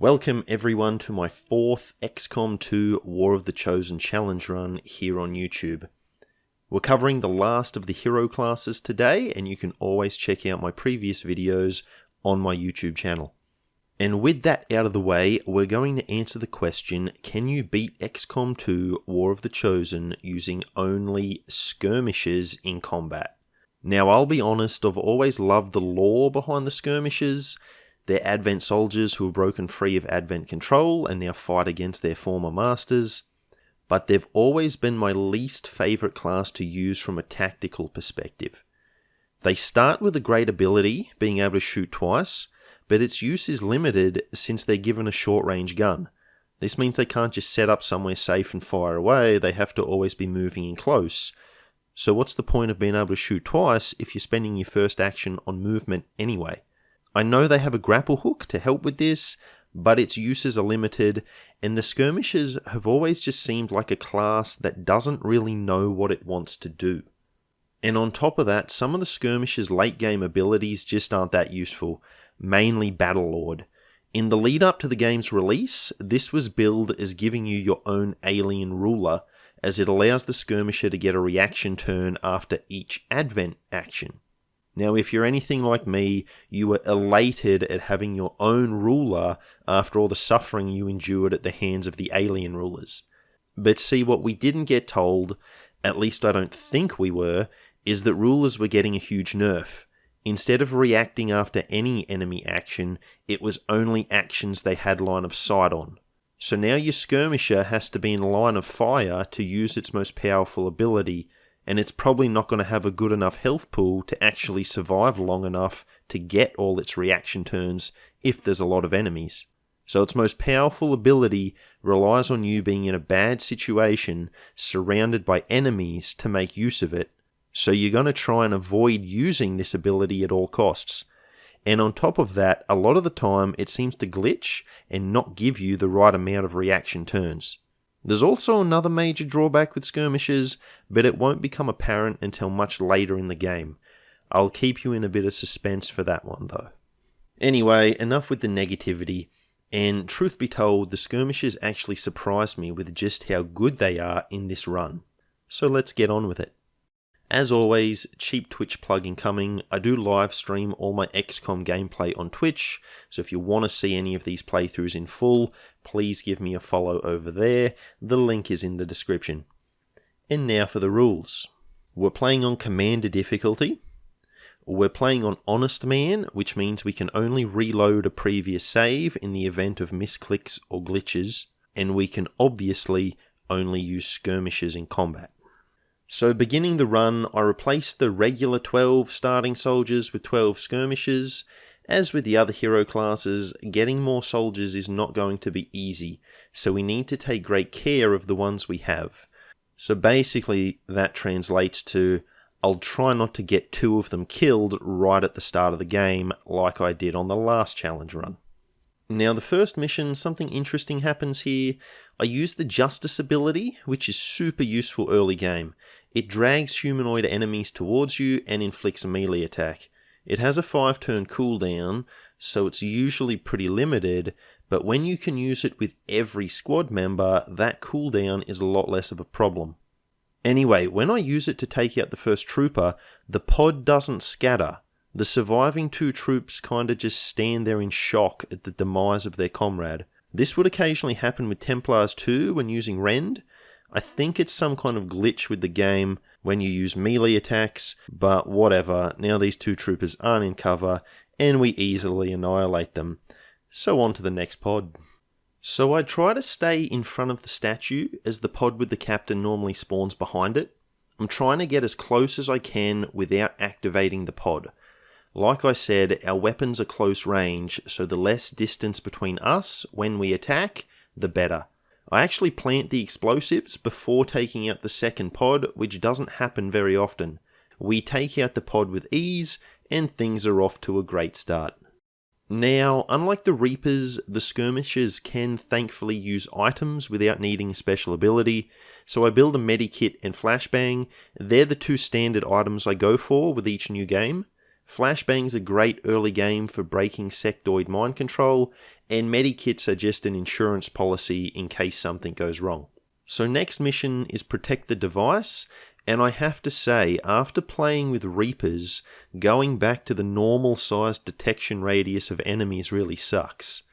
Welcome everyone to my fourth XCOM 2 War of the Chosen challenge run here on YouTube. We're covering the last of the hero classes today, and you can always check out my previous videos on my YouTube channel. And with that out of the way, we're going to answer the question, can you beat XCOM 2 War of the Chosen using only skirmishers in combat? Now I'll be honest, I've always loved the lore behind the skirmishers. They're Advent soldiers who have broken free of Advent control and now fight against their former masters. But they've always been my least favourite class to use from a tactical perspective. They start with a great ability, being able to shoot twice, but its use is limited since they're given a short-range gun. This means they can't just set up somewhere safe and fire away, they have to always be moving in close. So what's the point of being able to shoot twice if you're spending your first action on movement anyway? I know they have a grapple hook to help with this, but its uses are limited, and the skirmishers have always just seemed like a class that doesn't really know what it wants to do. And on top of that, some of the skirmishers' late game abilities just aren't that useful, mainly Battle Lord. In the lead up to the game's release, this was billed as giving you your own alien ruler, as it allows the skirmisher to get a reaction turn after each Advent action. Now, if you're anything like me, you were elated at having your own ruler after all the suffering you endured at the hands of the alien rulers. But see, what we didn't get told, at least I don't think we were, is that rulers were getting a huge nerf. Instead of reacting after any enemy action, it was only actions they had line of sight on. So now your skirmisher has to be in line of fire to use its most powerful ability, and it's probably not going to have a good enough health pool to actually survive long enough to get all its reaction turns if there's a lot of enemies. So its most powerful ability relies on you being in a bad situation, surrounded by enemies to make use of it, so you're going to try and avoid using this ability at all costs. And on top of that, a lot of the time it seems to glitch and not give you the right amount of reaction turns. There's also another major drawback with skirmishers, but it won't become apparent until much later in the game. I'll keep you in a bit of suspense for that one though. Anyway, enough with the negativity, and truth be told, the skirmishers actually surprised me with just how good they are in this run. So let's get on with it. As always, cheap Twitch plug incoming, I do live stream all my XCOM gameplay on Twitch, so if you want to see any of these playthroughs in full, please give me a follow over there, the link is in the description. And now for the rules. We're playing on Commander difficulty. We're playing on Honest Man, which means we can only reload a previous save in the event of misclicks or glitches, and we can obviously only use skirmishers in combat. So beginning the run, I replaced the regular 12 starting soldiers with 12 skirmishers. As with the other hero classes, getting more soldiers is not going to be easy, so we need to take great care of the ones we have. So basically that translates to, I'll try not to get 2 of them killed right at the start of the game, like I did on the last challenge run. Now the first mission, something interesting happens here. I use the Justice ability, which is super useful early game. It drags humanoid enemies towards you and inflicts a melee attack. It has a 5-turn cooldown, so it's usually pretty limited, but when you can use it with every squad member, that cooldown is a lot less of a problem. Anyway, when I use it to take out the first trooper, the pod doesn't scatter. The surviving 2 troops kinda just stand there in shock at the demise of their comrade. This would occasionally happen with Templars too when using Rend. I think it's some kind of glitch with the game when you use melee attacks, but whatever, now these 2 troopers aren't in cover, and we easily annihilate them. So on to the next pod. So I try to stay in front of the statue, as the pod with the captain normally spawns behind it. I'm trying to get as close as I can without activating the pod. Like I said, our weapons are close range, so the less distance between us when we attack, the better. I actually plant the explosives before taking out the second pod, which doesn't happen very often. We take out the pod with ease, and things are off to a great start. Now, unlike the Reapers, the Skirmishers can thankfully use items without needing a special ability, so I build a medikit and flashbang. They're the 2 standard items I go for with each new game. Flashbang's a great early game for breaking sectoid mind control, and medikits are just an insurance policy in case something goes wrong. So next mission is protect the device, and I have to say, after playing with Reapers, going back to the normal sized detection radius of enemies really sucks.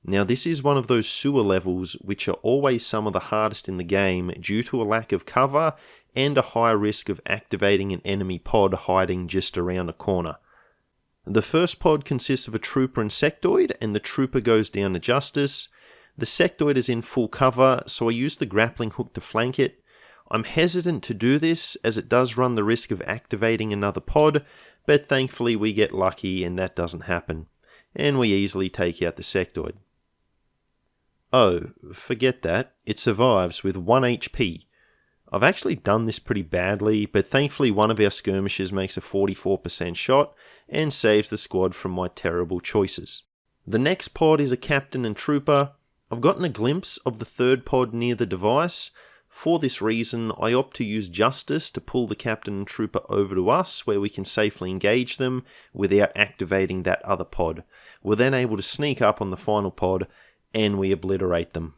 Now this is one of those sewer levels which are always some of the hardest in the game due to a lack of cover and a high risk of activating an enemy pod hiding just around a corner. The first pod consists of a trooper and sectoid, and the trooper goes down to Justice. The sectoid is in full cover, so I use the grappling hook to flank it. I'm hesitant to do this as it does run the risk of activating another pod, but thankfully we get lucky and that doesn't happen, and we easily take out the sectoid. Oh, forget that, it survives with 1 HP. I've actually done this pretty badly, but thankfully one of our skirmishers makes a 44% shot and saves the squad from my terrible choices. The next pod is a captain and trooper. I've gotten a glimpse of the third pod near the device. For this reason, I opt to use Justice to pull the captain and trooper over to us where we can safely engage them without activating that other pod. We're then able to sneak up on the final pod and we obliterate them.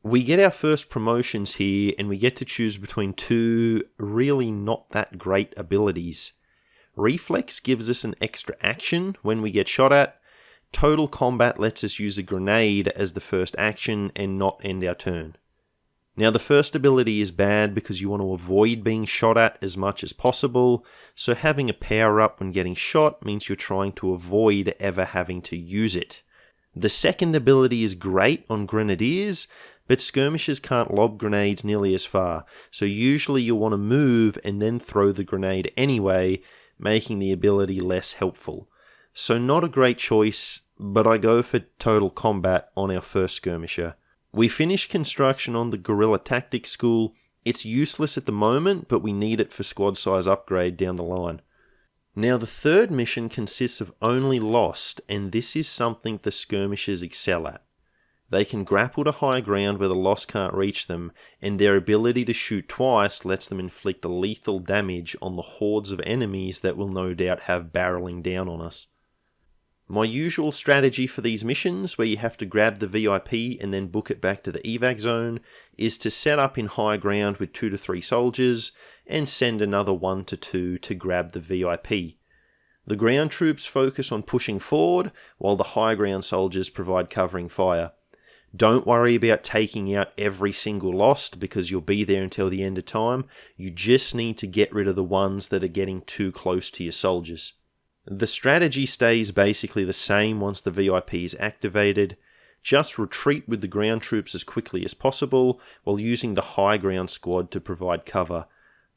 We get our first promotions here and we get to choose between two really not that great abilities. Reflex gives us an extra action when we get shot at. Total Combat lets us use a grenade as the first action and not end our turn. Now the first ability is bad because you want to avoid being shot at as much as possible, so having a power up when getting shot means you're trying to avoid ever having to use it. The second ability is great on Grenadiers, but skirmishers can't lob grenades nearly as far, so usually you'll want to move and then throw the grenade anyway, making the ability less helpful. So not a great choice, but I go for Total Combat on our first skirmisher. We finish construction on the Guerrilla Tactics School. It's useless at the moment, but we need it for squad size upgrade down the line. Now the third mission consists of only Lost, and this is something the skirmishers excel at. They can grapple to high ground where the Lost can't reach them, and their ability to shoot twice lets them inflict lethal damage on the hordes of enemies that will no doubt have barreling down on us. My usual strategy for these missions, where you have to grab the VIP and then book it back to the evac zone, is to set up in high ground with 2 to 3 soldiers, and send another 1 to 2 to grab the VIP. The ground troops focus on pushing forward, while the high ground soldiers provide covering fire. Don't worry about taking out every single Lost, because you'll be there until the end of time. You just need to get rid of the ones that are getting too close to your soldiers. The strategy stays basically the same once the VIP is activated. Just retreat with the ground troops as quickly as possible, while using the high ground squad to provide cover.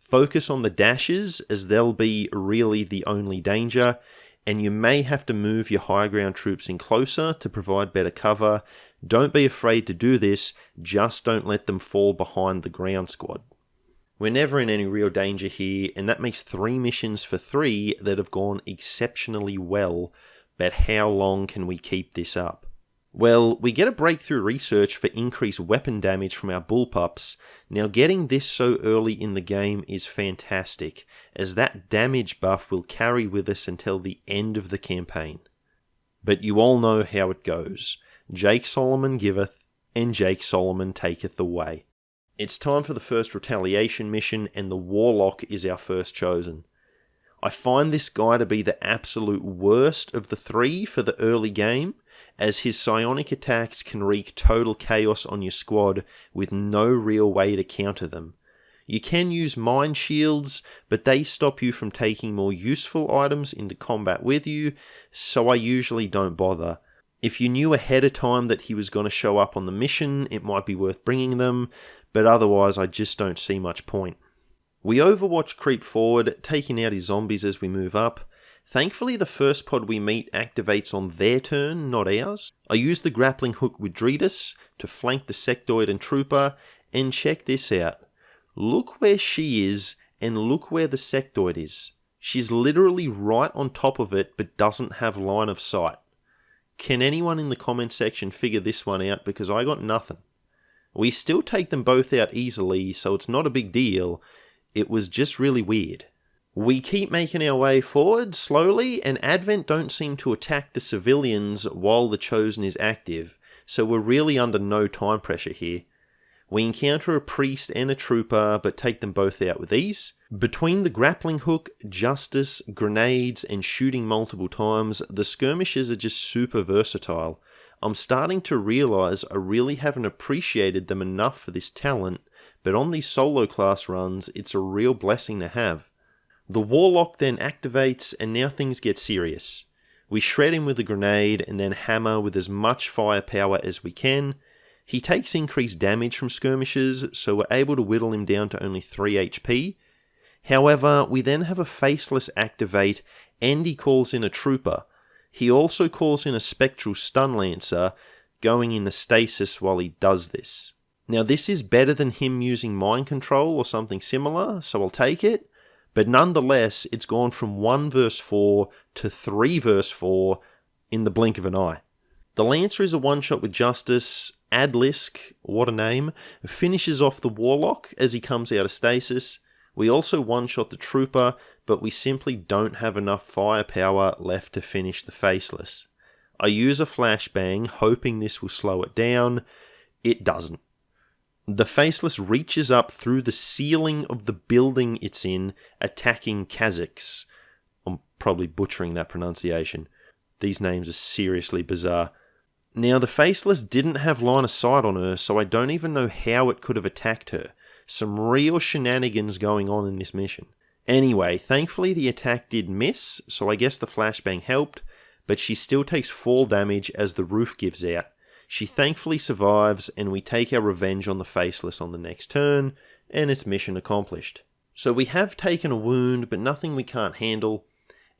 Focus on the dashes, as they'll be really the only danger, and you may have to move your high ground troops in closer to provide better cover. Don't be afraid to do this, just don't let them fall behind the ground squad. We're never in any real danger here, and that makes 3 missions for 3 that have gone exceptionally well, but how long can we keep this up? Well, we get a breakthrough research for increased weapon damage from our bullpups. Now getting this so early in the game is fantastic, as that damage buff will carry with us until the end of the campaign. But you all know how it goes. Jake Solomon giveth, and Jake Solomon taketh away. It's time for the first Retaliation mission, and the warlock is our first chosen. I find this guy to be the absolute worst of the 3 for the early game, as his psionic attacks can wreak total chaos on your squad with no real way to counter them. You can use mind shields, but they stop you from taking more useful items into combat with you, so I usually don't bother. If you knew ahead of time that he was going to show up on the mission, it might be worth bringing them, but otherwise I just don't see much point. We Overwatch creep forward, taking out his zombies as we move up. Thankfully the first pod we meet activates on their turn, not ours. I use the grappling hook with Dretus to flank the sectoid and trooper, and check this out. Look where she is, and look where the sectoid is. She's literally right on top of it, but doesn't have line of sight. Can anyone in the comment section figure this one out, because I got nothing. We still take them both out easily, so it's not a big deal. It was just really weird. We keep making our way forward slowly, and Advent don't seem to attack the civilians while the Chosen is active, so we're really under no time pressure here. We encounter a priest and a trooper, but take them both out with ease. Between the grappling hook, justice, grenades, and shooting multiple times, the skirmishers are just super versatile. I'm starting to realise I really haven't appreciated them enough for this talent, but on these solo class runs, it's a real blessing to have. The warlock then activates, and now things get serious. We shred him with a grenade and then hammer with as much firepower as we can. He takes increased damage from skirmishers, so we're able to whittle him down to only 3 HP. However, we then have a faceless activate, and he calls in a trooper. He also calls in a spectral stun lancer, going into stasis while he does this. Now this is better than him using mind control or something similar, so I'll take it. But nonetheless, it's gone from 1 verse 4 to 3 verse 4 in the blink of an eye. The Lancer is a one-shot with Justice. Adlisk, what a name, finishes off the Warlock as he comes out of stasis. We also one-shot the Trooper, but we simply don't have enough firepower left to finish the Faceless. I use a flashbang, hoping this will slow it down. It doesn't. The Faceless reaches up through the ceiling of the building it's in, attacking Kazakhs. I'm probably butchering that pronunciation. These names are seriously bizarre. Now, the Faceless didn't have line of sight on her, so I don't even know how it could have attacked her. Some real shenanigans going on in this mission. Anyway, thankfully the attack did miss, so I guess the flashbang helped, but she still takes fall damage as the roof gives out. She thankfully survives, and we take our revenge on the Faceless on the next turn, and it's mission accomplished. So we have taken a wound, but nothing we can't handle.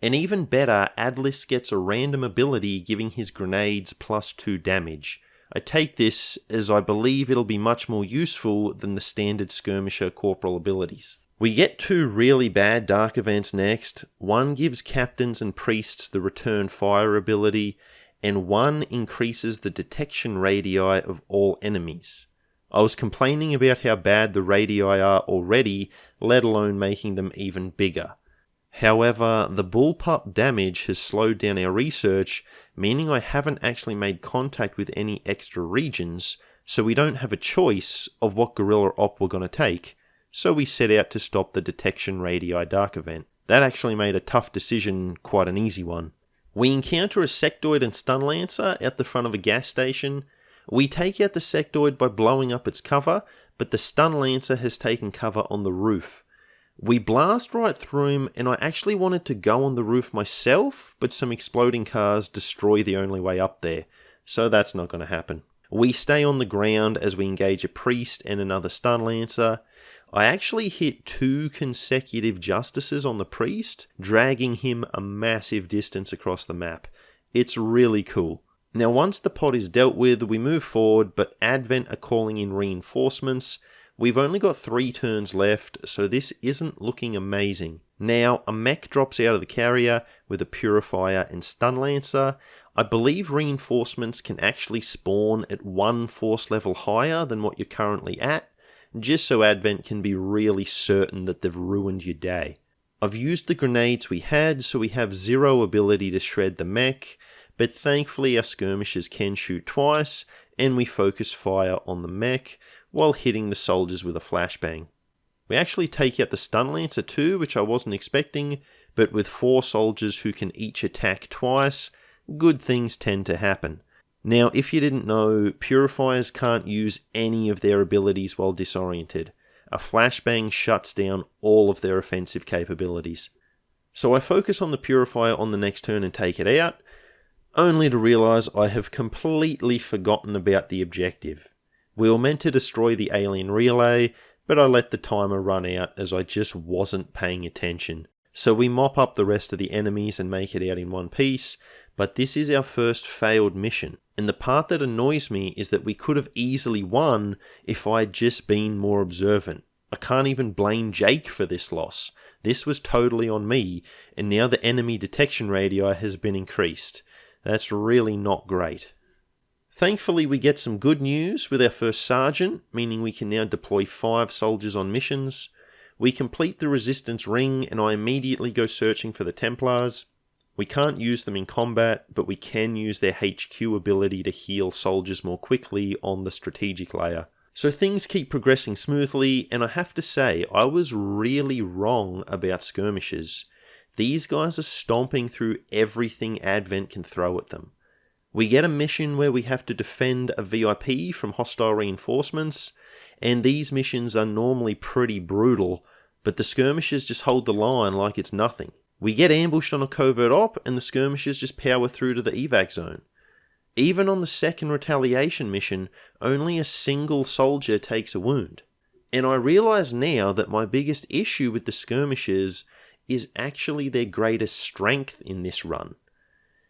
And even better, Adlis gets a random ability giving his grenades +2 damage. I take this as I believe it'll be much more useful than the standard Skirmisher corporal abilities. We get 2 really bad dark events next. One gives captains and priests the return fire ability, and one increases the detection radii of all enemies. I was complaining about how bad the radii are already, let alone making them even bigger. However, the bullpup damage has slowed down our research, meaning I haven't actually made contact with any extra regions, so we don't have a choice of what guerrilla op we're going to take, so we set out to stop the detection radii dark event. That actually made a tough decision quite an easy one. We encounter a sectoid and stun lancer at the front of a gas station. We take out the sectoid by blowing up its cover, but the stun lancer has taken cover on the roof. We blast right through him, and I actually wanted to go on the roof myself, but some exploding cars destroy the only way up there, so that's not going to happen. We stay on the ground as we engage a priest and another stun lancer. I actually hit 2 consecutive justices on the priest, dragging him a massive distance across the map. It's really cool. Now once the pod is dealt with, we move forward, but Advent are calling in reinforcements. We've only got 3 turns left, so this isn't looking amazing. Now, a mech drops out of the carrier with a purifier and stun lancer. I believe reinforcements can actually spawn at 1 force level higher than what you're currently at, just so Advent can be really certain that they've ruined your day. I've used the grenades we had, so we have 0 ability to shred the mech, but thankfully our skirmishers can shoot twice, and we focus fire on the mech, while hitting the soldiers with a flashbang. We actually take out the stun lancer too, which I wasn't expecting, but with 4 soldiers who can each attack twice, good things tend to happen. Now, if you didn't know, purifiers can't use any of their abilities while disoriented. A flashbang shuts down all of their offensive capabilities. So I focus on the purifier on the next turn and take it out, only to realise I have completely forgotten about the objective. We were meant to destroy the alien relay, but I let the timer run out as I just wasn't paying attention. So we mop up the rest of the enemies and make it out in one piece, but this is our first failed mission. And the part that annoys me is that we could have easily won if I'd just been more observant. I can't even blame Jake for this loss. This was totally on me, and now the enemy detection radii has been increased. That's really not great. Thankfully, we get some good news with our first sergeant, meaning we can now deploy 5 soldiers on missions. We complete the resistance ring and I immediately go searching for the Templars. We can't use them in combat, but we can use their HQ ability to heal soldiers more quickly on the strategic layer. So things keep progressing smoothly, and I have to say, I was really wrong about Skirmishers. These guys are stomping through everything Advent can throw at them. We get a mission where we have to defend a VIP from hostile reinforcements, and these missions are normally pretty brutal, but the Skirmishers just hold the line like it's nothing. We get ambushed on a covert op, and the Skirmishers just power through to the evac zone. Even on the second Retaliation mission, only a single soldier takes a wound. And I realise now that my biggest issue with the Skirmishers is actually their greatest strength in this run.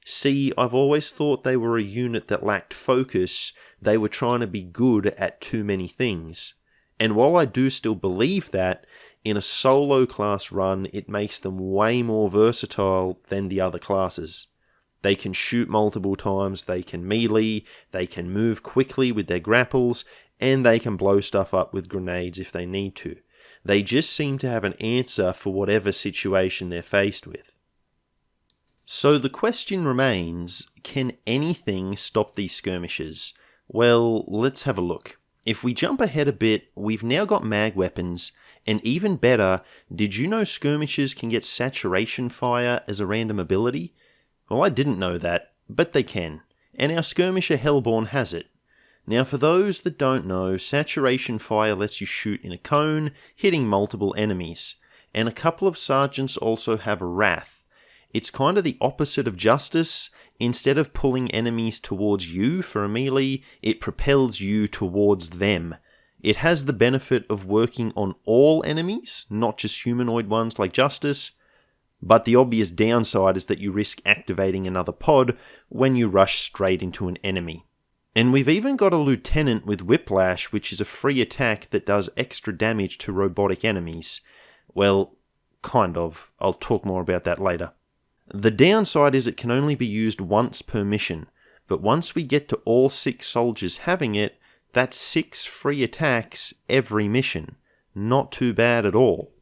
See, I've always thought they were a unit that lacked focus. They were trying to be good at too many things. And while I do still believe that, in a solo class run, it makes them way more versatile than the other classes. They can shoot multiple times, they can melee, they can move quickly with their grapples, and they can blow stuff up with grenades if they need to. They just seem to have an answer for whatever situation they're faced with. So the question remains, can anything stop these skirmishers? Well, let's have a look. If we jump ahead a bit, we've now got mag weapons, and even better, did you know skirmishers can get saturation fire as a random ability? Well, I didn't know that, but they can, and our skirmisher Hellborn has it. Now for those that don't know, saturation fire lets you shoot in a cone, hitting multiple enemies, and a couple of sergeants also have Wrath. It's kind of the opposite of Justice. Instead of pulling enemies towards you for a melee, it propels you towards them. It has the benefit of working on all enemies, not just humanoid ones like Justice, but the obvious downside is that you risk activating another pod when you rush straight into an enemy. And we've even got a lieutenant with Whiplash, which is a free attack that does extra damage to robotic enemies. Well, kind of. I'll talk more about that later. The downside is it can only be used once per mission, but once we get to all 6 soldiers having it, that's 6 free attacks every mission. Not too bad at all.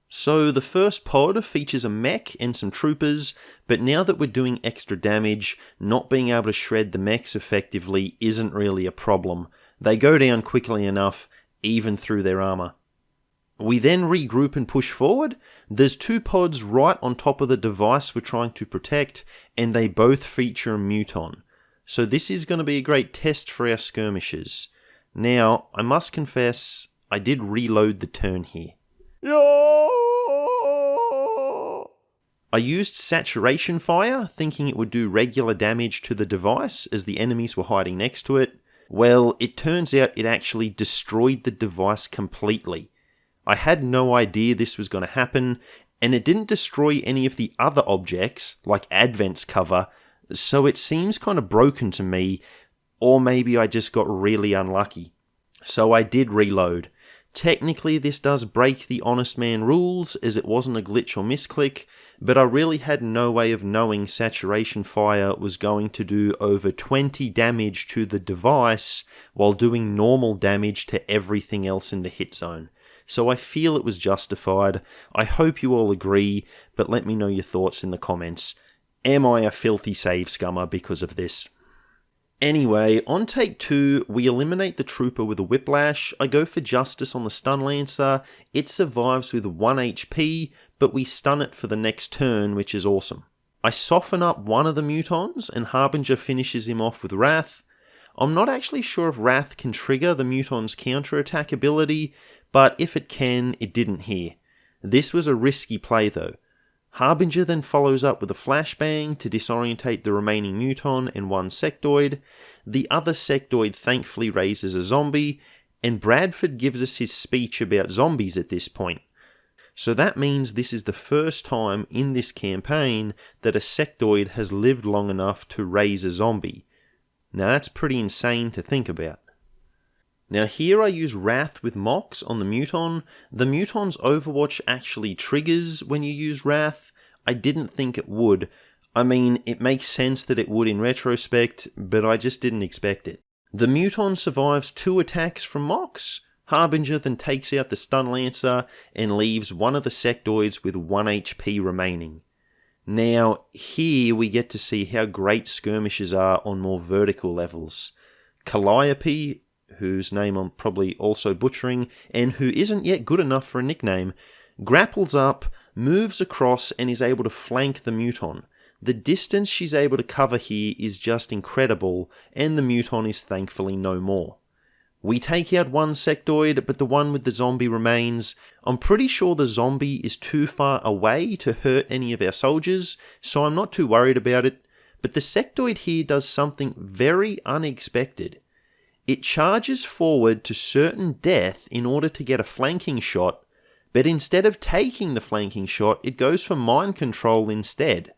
So the first pod features a mech and some troopers, but now that we're doing extra damage, not being able to shred the mechs effectively isn't really a problem. They go down quickly enough, even through their armor. We then regroup and push forward. There's 2 pods right on top of the device we're trying to protect, and they both feature a muton. So this is going to be a great test for our skirmishers. Now, I must confess, I did reload the turn here. I used saturation fire, thinking it would do regular damage to the device as the enemies were hiding next to it. Well, it turns out it actually destroyed the device completely. I had no idea this was going to happen, and it didn't destroy any of the other objects, like Advent's cover, so it seems kind of broken to me, or maybe I just got really unlucky. So I did reload. Technically this does break the honest man rules, as it wasn't a glitch or misclick, but I really had no way of knowing saturation fire was going to do over 20 damage to the device while doing normal damage to everything else in the hit zone. So I feel it was justified. I hope you all agree, but let me know your thoughts in the comments. Am I a filthy save scummer because of this? Anyway, on take 2, we eliminate the trooper with a whiplash. I go for Justice on the stun lancer. It survives with 1 HP, but we stun it for the next turn, which is awesome. I soften up one of the mutons, and Harbinger finishes him off with Wrath. I'm not actually sure if Wrath can trigger the muton's counterattack ability, but if it can, it didn't here. This was a risky play though. Harbinger then follows up with a flashbang to disorientate the remaining muton and 1 sectoid. The other sectoid thankfully raises a zombie, and Bradford gives us his speech about zombies at this point. So that means this is the first time in this campaign that a sectoid has lived long enough to raise a zombie. Now that's pretty insane to think about. Now here I use Wrath with Mox on the muton. The muton's Overwatch actually triggers when you use Wrath. I didn't think it would. I mean, it makes sense that it would in retrospect, but I just didn't expect it. The muton survives 2 attacks from Mox. Harbinger then takes out the Stun Lancer and leaves one of the sectoids with 1 HP remaining. Now, here we get to see how great Skirmishers are on more vertical levels. Calliope, whose name I'm probably also butchering, and who isn't yet good enough for a nickname, grapples up, moves across, and is able to flank the Muton. The distance she's able to cover here is just incredible, and the Muton is thankfully no more. We take out one sectoid, but the one with the zombie remains. I'm pretty sure the zombie is too far away to hurt any of our soldiers, so I'm not too worried about it. But the sectoid here does something very unexpected. It charges forward to certain death in order to get a flanking shot, but instead of taking the flanking shot, it goes for mind control instead.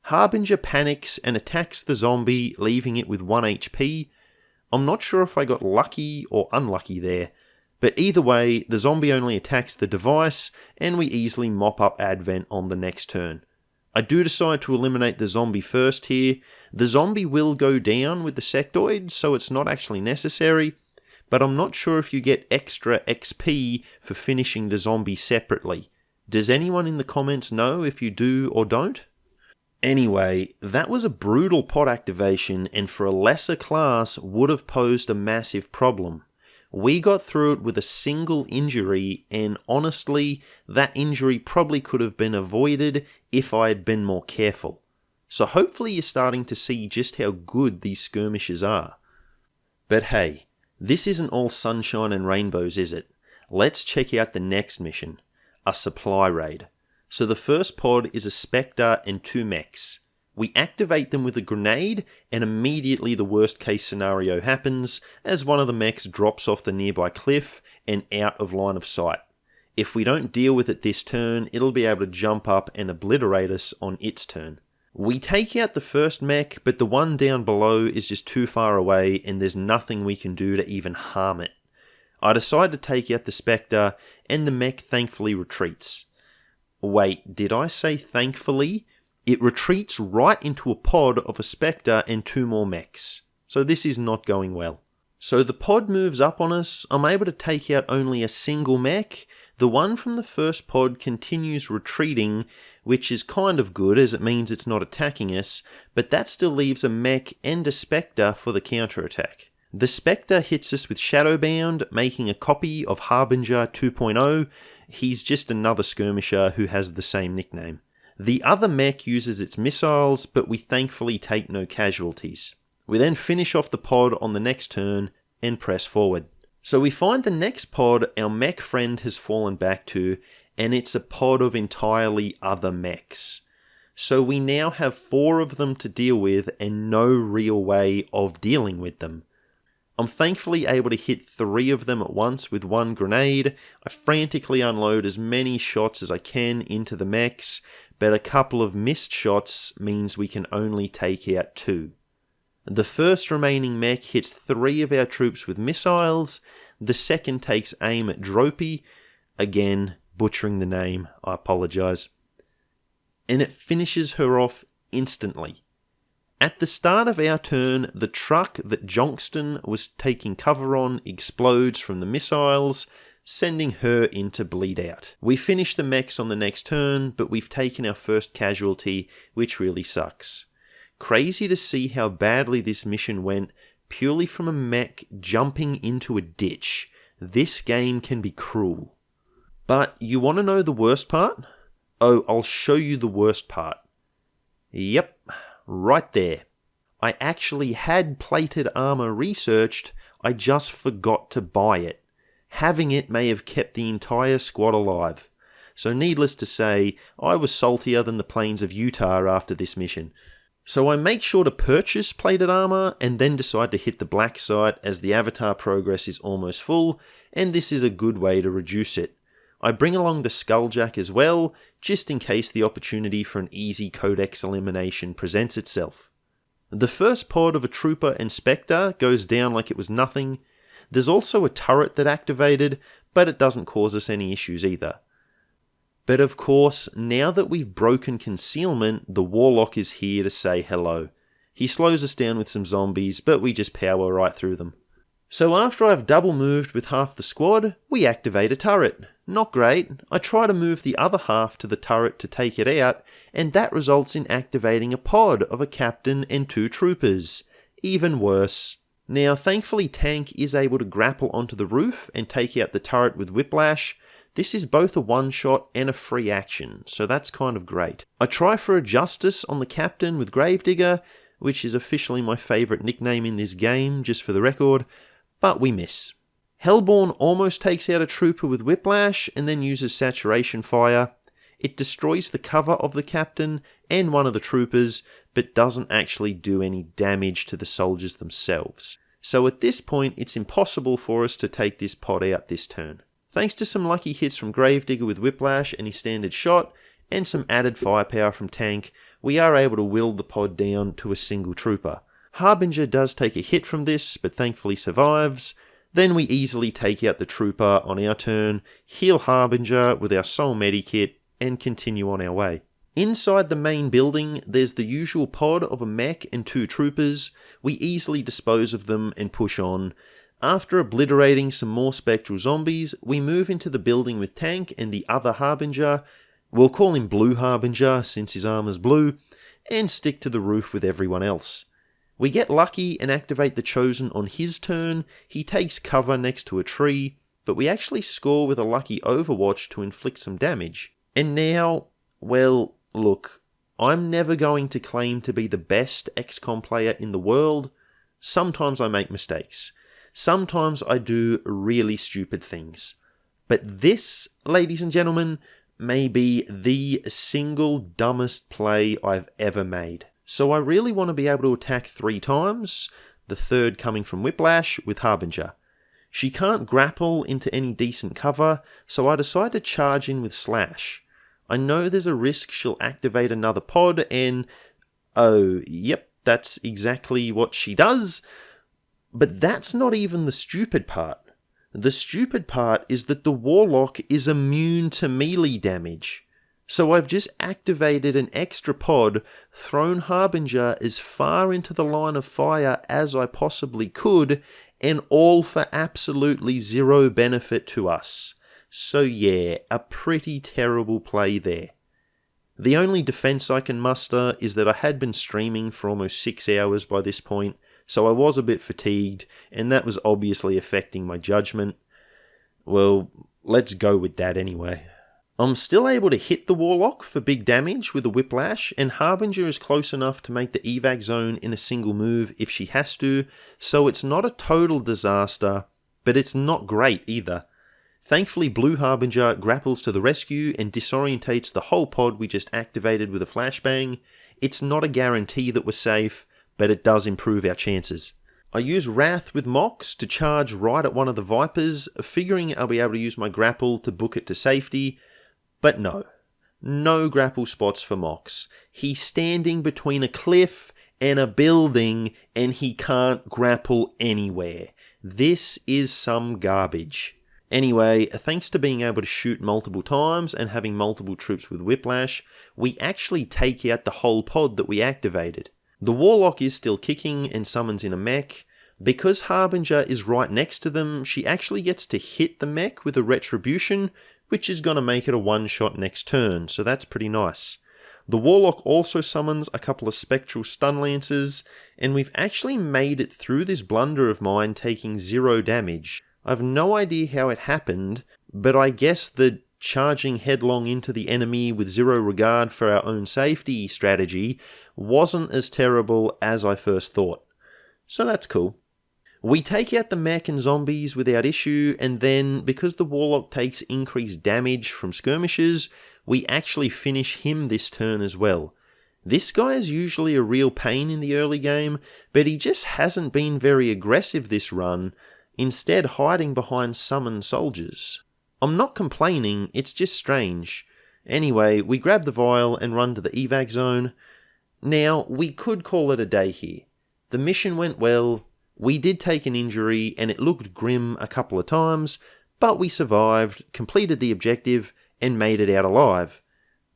Harbinger panics and attacks the zombie, leaving it with 1 HP. I'm not sure if I got lucky or unlucky there, but either way, the zombie only attacks the device, and we easily mop up Advent on the next turn. I do decide to eliminate the zombie first here. The zombie will go down with the sectoid, so it's not actually necessary, but I'm not sure if you get extra XP for finishing the zombie separately. Does anyone in the comments know if you do or don't? Anyway, that was a brutal pod activation, and for a lesser class would have posed a massive problem. We got through it with a single injury, and honestly, that injury probably could have been avoided if I had been more careful. So hopefully you're starting to see just how good these skirmishers are. But hey, this isn't all sunshine and rainbows, is it? Let's check out the next mission, a supply raid. So the first pod is a Spectre and 2 mechs. We activate them with a grenade, and immediately the worst case scenario happens, as one of the mechs drops off the nearby cliff and out of line of sight. If we don't deal with it this turn, it'll be able to jump up and obliterate us on its turn. We take out the first mech, but the one down below is just too far away, and there's nothing we can do to even harm it. I decide to take out the Spectre, and the mech thankfully retreats. Wait, did I say thankfully? It retreats right into a pod of a Spectre and 2 more mechs. So this is not going well. So the pod moves up on us. I'm able to take out only a single mech. The one from the first pod continues retreating, which is kind of good as it means it's not attacking us, but that still leaves a mech and a Spectre for the counterattack. The Spectre hits us with Shadowbound, making a copy of Harbinger 2.0. He's just another skirmisher who has the same nickname. The other mech uses its missiles, but we thankfully take no casualties. We then finish off the pod on the next turn and press forward. So we find the next pod our mech friend has fallen back to, and it's a pod of entirely other mechs. So we now have 4 of them to deal with and no real way of dealing with them. I'm thankfully able to hit 3 of them at once with 1 grenade. I frantically unload as many shots as I can into the mechs, but a couple of missed shots means we can only take out 2. The first remaining mech hits 3 of our troops with missiles. The second takes aim at Dropey. Again, butchering the name, I apologise. And it finishes her off instantly. At the start of our turn, the truck that Johnston was taking cover on explodes from the missiles, sending her into bleed out. We finish the mechs on the next turn, but we've taken our first casualty, which really sucks. Crazy to see how badly this mission went, purely from a mech jumping into a ditch. This game can be cruel. But you want to know the worst part? Oh, I'll show you the worst part. Yep. Right there. I actually had plated armor researched, I just forgot to buy it. Having it may have kept the entire squad alive. So needless to say, I was saltier than the plains of Utah after this mission. So I make sure to purchase plated armor and then decide to hit the Blacksite as the avatar progress is almost full, and this is a good way to reduce it. I bring along the Skulljack as well, just in case the opportunity for an easy Codex elimination presents itself. The first pod of a Trooper and Spectre goes down like it was nothing. There's also a turret that activated, but it doesn't cause us any issues either. But of course, now that we've broken concealment, the warlock is here to say hello. He slows us down with some zombies, but we just power right through them. So after I've double moved with half the squad, we activate a turret. Not great. I try to move the other half to the turret to take it out, and that results in activating a pod of a captain and 2 troopers. Even worse. Now thankfully Tank is able to grapple onto the roof and take out the turret with Whiplash. This is both a one-shot and a free action, so that's kind of great. I try for a Justice on the captain with Gravedigger, which is officially my favourite nickname in this game, just for the record, but we miss. Hellborn almost takes out a trooper with Whiplash and then uses Saturation Fire. It destroys the cover of the captain and one of the troopers, but doesn't actually do any damage to the soldiers themselves. So at this point, it's impossible for us to take this pod out this turn. Thanks to some lucky hits from Gravedigger with Whiplash and his standard shot, and some added firepower from Tank, we are able to whittle the pod down to a single trooper. Harbinger does take a hit from this, but thankfully survives. Then we easily take out the trooper on our turn, heal Harbinger with our sole medikit, and continue on our way. Inside the main building, there's the usual pod of a mech and 2 troopers. We easily dispose of them and push on. After obliterating some more spectral zombies, we move into the building with Tank and the other Harbinger. We'll call him Blue Harbinger since his armor's blue, and stick to the roof with everyone else. We get lucky and activate the Chosen on his turn. He takes cover next to a tree, but we actually score with a lucky Overwatch to inflict some damage. And now, well, look, I'm never going to claim to be the best XCOM player in the world. Sometimes I make mistakes. Sometimes I do really stupid things. But this, ladies and gentlemen, may be the single dumbest play I've ever made. So I really want to be able to attack 3 times, the third coming from Whiplash with Harbinger. She can't grapple into any decent cover, so I decide to charge in with Slash. I know there's a risk she'll activate another pod and... oh, yep, that's exactly what she does. But that's not even the stupid part. The stupid part is that the warlock is immune to melee damage. So I've just activated an extra pod, thrown Harbinger as far into the line of fire as I possibly could, and all for absolutely 0 benefit to us. So yeah, a pretty terrible play there. The only defense I can muster is that I had been streaming for almost 6 hours by this point, so I was a bit fatigued, and that was obviously affecting my judgment. Well, let's go with that anyway. I'm still able to hit the Warlock for big damage with a Whiplash, and Harbinger is close enough to make the evac zone in a single move if she has to, so it's not a total disaster, but it's not great either. Thankfully, Blue Harbinger grapples to the rescue and disorientates the whole pod we just activated with a flashbang. It's not a guarantee that we're safe, but it does improve our chances. I use Wrath with Mox to charge right at one of the Vipers, figuring I'll be able to use my grapple to book it to safety, but no grapple spots for Mox. He's standing between a cliff and a building, and he can't grapple anywhere. This is some garbage. Anyway, thanks to being able to shoot multiple times and having multiple troops with Whiplash, we actually take out the whole pod that we activated. The Warlock is still kicking and summons in a mech. Because Harbinger is right next to them, she actually gets to hit the mech with a Retribution, which is going to make it a one-shot next turn, so that's pretty nice. The Warlock also summons a couple of Spectral Stun Lancers, and we've actually made it through this blunder of mine taking 0 damage. I've no idea how it happened, but I guess the charging headlong into the enemy with 0 regard for our own safety strategy wasn't as terrible as I first thought. So that's cool. We take out the mech and zombies without issue, and then, because the Warlock takes increased damage from Skirmishers, we actually finish him this turn as well. This guy is usually a real pain in the early game, but he just hasn't been very aggressive this run, instead hiding behind summoned soldiers. I'm not complaining, it's just strange. Anyway, we grab the vial and run to the evac zone. Now, we could call it a day here. The mission went well. We did take an injury and it looked grim a couple of times, but we survived, completed the objective, and made it out alive.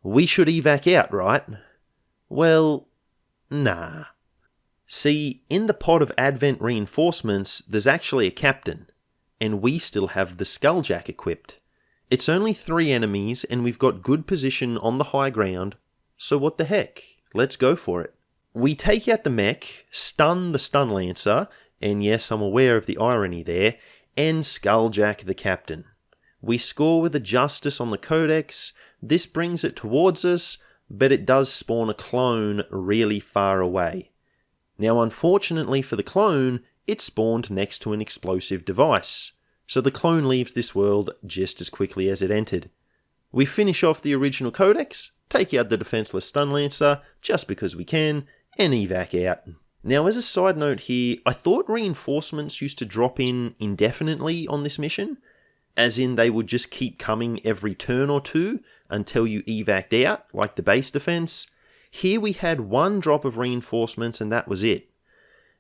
We should evac out, right? Well, nah. See, in the pod of Advent reinforcements, there's actually a captain, and we still have the Skulljack equipped. It's only 3 enemies, and we've got good position on the high ground, so what the heck, let's go for it. We take out the mech, stun the Stun Lancer, and yes, I'm aware of the irony there, and Skulljack the captain. We score with a Justice on the Codex. This brings it towards us, but it does spawn a clone really far away. Now unfortunately for the clone, it spawned next to an explosive device, so the clone leaves this world just as quickly as it entered. We finish off the original Codex, take out the defenseless Stun Lancer, just because we can, and evac out. Now as a side note here, I thought reinforcements used to drop in indefinitely on this mission, as in they would just keep coming every turn or two until you evac'd out, like the base defense. Here we had 1 drop of reinforcements and that was it.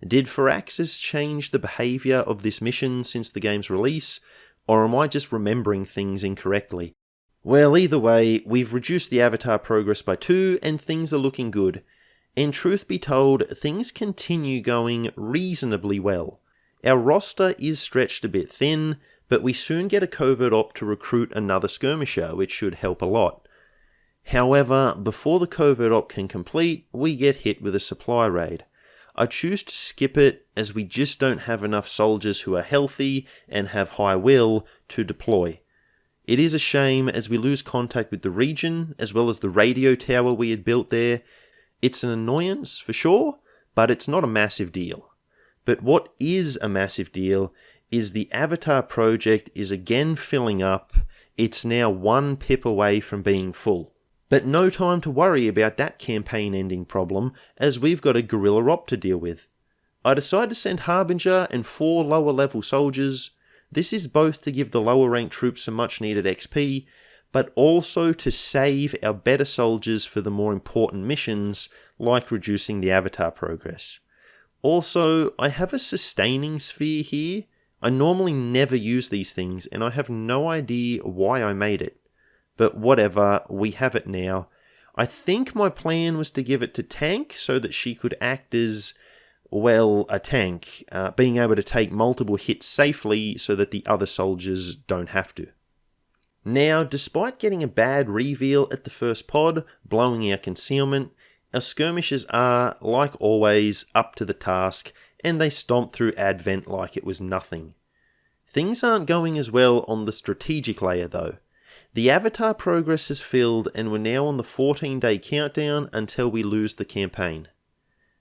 Did Firaxis change the behaviour of this mission since the game's release, or am I just remembering things incorrectly? Well, either way, we've reduced the avatar progress by 2 and things are looking good. And truth be told, things continue going reasonably well. Our roster is stretched a bit thin, but we soon get a covert op to recruit another skirmisher, which should help a lot. However, before the covert op can complete, we get hit with a supply raid. I choose to skip it as we just don't have enough soldiers who are healthy and have high will to deploy. It is a shame as we lose contact with the region as well as the radio tower we had built there. It's an annoyance for sure, but it's not a massive deal. But what is a massive deal is the Avatar project is again filling up. It's now 1 pip away from being full. But no time to worry about that campaign ending problem, as we've got a Guerrilla op to deal with. I decide to send Harbinger and 4 lower level soldiers. This is both to give the lower ranked troops some much needed XP, but also to save our better soldiers for the more important missions, like reducing the Avatar progress. Also, I have a sustaining sphere here. I normally never use these things, and I have no idea why I made it. But whatever, we have it now. I think my plan was to give it to Tank so that she could act as, well, a tank, being able to take multiple hits safely so that the other soldiers don't have to. Now, despite getting a bad reveal at the first pod, blowing our concealment, our skirmishers are, like always, up to the task, and they stomp through Advent like it was nothing. Things aren't going as well on the strategic layer though. The Avatar progress has filled and we're now on the 14-day countdown until we lose the campaign.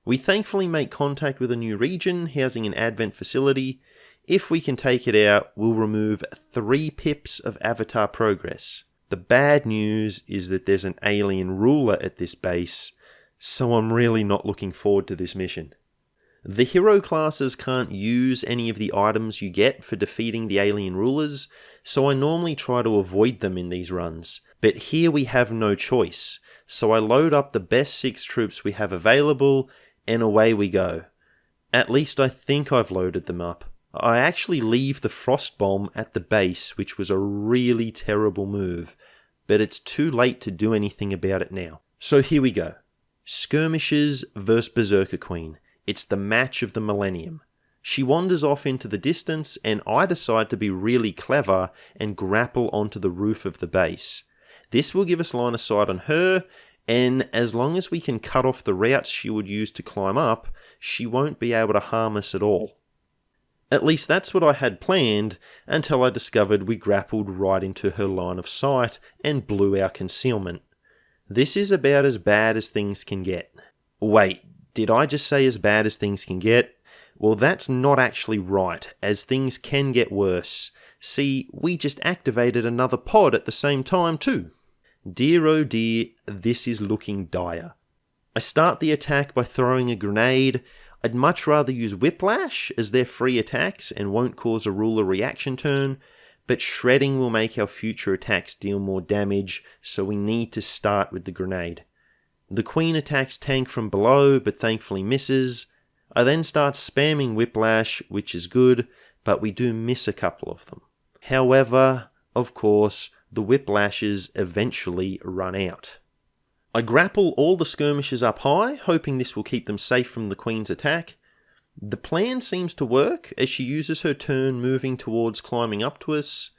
We thankfully make contact with a new region housing an Advent facility. If we can take it out, we'll remove 3 pips of Avatar progress. The bad news is that there's an alien ruler at this base, so I'm really not looking forward to this mission. The hero classes can't use any of the items you get for defeating the alien rulers, so I normally try to avoid them in these runs. But here we have no choice, so I load up the best 6 troops we have available, and away we go. At least I think I've loaded them up. I actually leave the frost bomb at the base, which was a really terrible move, but it's too late to do anything about it now. So here we go. Skirmishers vs Berserker Queen. It's the match of the millennium. She wanders off into the distance and I decide to be really clever and grapple onto the roof of the base. This will give us line of sight on her, and as long as we can cut off the routes she would use to climb up, she won't be able to harm us at all. At least that's what I had planned until I discovered we grappled right into her line of sight and blew our concealment. This is about as bad as things can get. Wait, did I just say as bad as things can get? Well, that's not actually right, as things can get worse. See, we just activated another pod at the same time too. Dear oh dear, this is looking dire. I start the attack by throwing a grenade. I'd much rather use Whiplash, as they're free attacks and won't cause a ruler reaction turn, but shredding will make our future attacks deal more damage, so we need to start with the grenade. The Queen attacks Tank from below, but thankfully misses. I then start spamming Whiplash, which is good, but we do miss a couple of them. However, of course, the Whiplashes eventually run out. I grapple all the skirmishers up high, hoping this will keep them safe from the Queen's attack. The plan seems to work, as she uses her turn moving towards climbing up to us.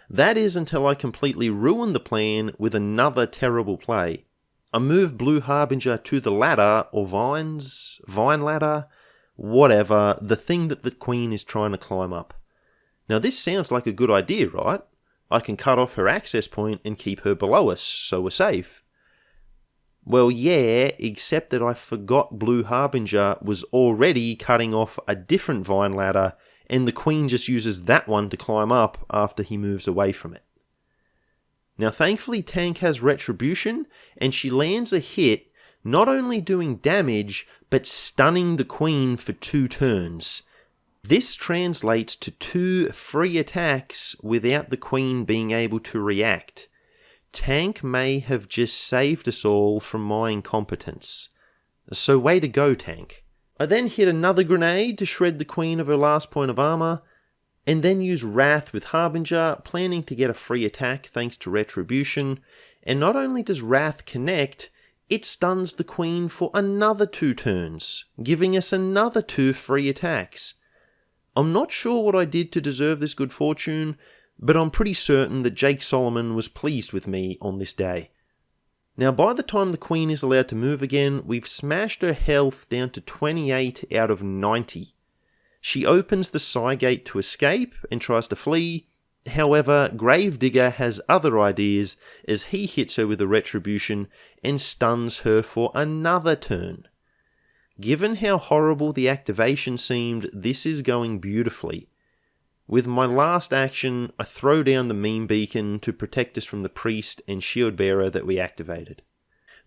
That is until I completely ruin the plan with another terrible play. I move Blue Harbinger to the ladder, or vine ladder, whatever, the thing that the Queen is trying to climb up. Now this sounds like a good idea, right? I can cut off her access point and keep her below us, so we're safe. Well, yeah, except that I forgot Blue Harbinger was already cutting off a different vine ladder, and the Queen just uses that one to climb up after he moves away from it. Now thankfully Tank has Retribution, and she lands a hit, not only doing damage, but stunning the Queen for 2 turns. This translates to 2 free attacks without the Queen being able to react. Tank may have just saved us all from my incompetence. So way to go, Tank. I then hit another grenade to shred the Queen of her last point of armor, and then use Wrath with Harbinger, planning to get a free attack thanks to Retribution, and not only does Wrath connect, it stuns the Queen for another 2 turns, giving us another 2 free attacks. I'm not sure what I did to deserve this good fortune, but I'm pretty certain that Jake Solomon was pleased with me on this day. Now by the time the Queen is allowed to move again, we've smashed her health down to 28 out of 90. She opens the Psy Gate to escape and tries to flee. However, Gravedigger has other ideas as he hits her with a Retribution and stuns her for another turn. Given how horrible the activation seemed, this is going beautifully. With my last action, I throw down the meme beacon to protect us from the priest and shield bearer that we activated.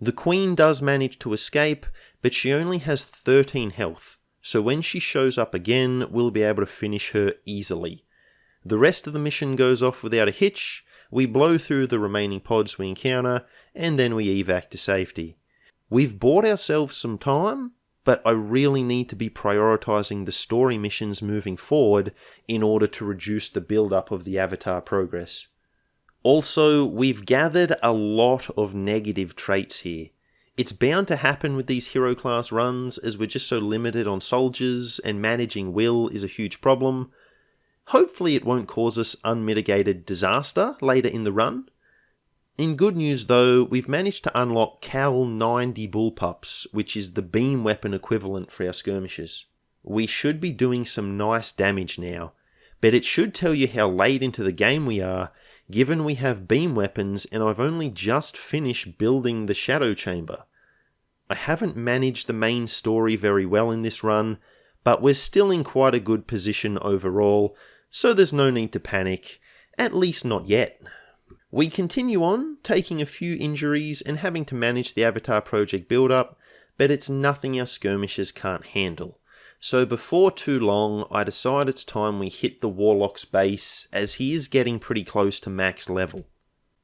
The Queen does manage to escape, but she only has 13 health, so when she shows up again, we'll be able to finish her easily. The rest of the mission goes off without a hitch, we blow through the remaining pods we encounter, and then we evac to safety. We've bought ourselves some time, but I really need to be prioritising the story missions moving forward in order to reduce the build-up of the Avatar progress. Also, we've gathered a lot of negative traits here. It's bound to happen with these hero class runs as we're just so limited on soldiers and managing will is a huge problem. Hopefully it won't cause us unmitigated disaster later in the run. In good news though, we've managed to unlock Cal 90 Bullpups, which is the beam weapon equivalent for our skirmishers. We should be doing some nice damage now, but it should tell you how late into the game we are, given we have beam weapons and I've only just finished building the Shadow Chamber. I haven't managed the main story very well in this run, but we're still in quite a good position overall, so there's no need to panic, at least not yet. We continue on, taking a few injuries and having to manage the Avatar project build-up, but it's nothing our skirmishers can't handle. So before too long, I decide it's time we hit the warlock's base, as he is getting pretty close to max level.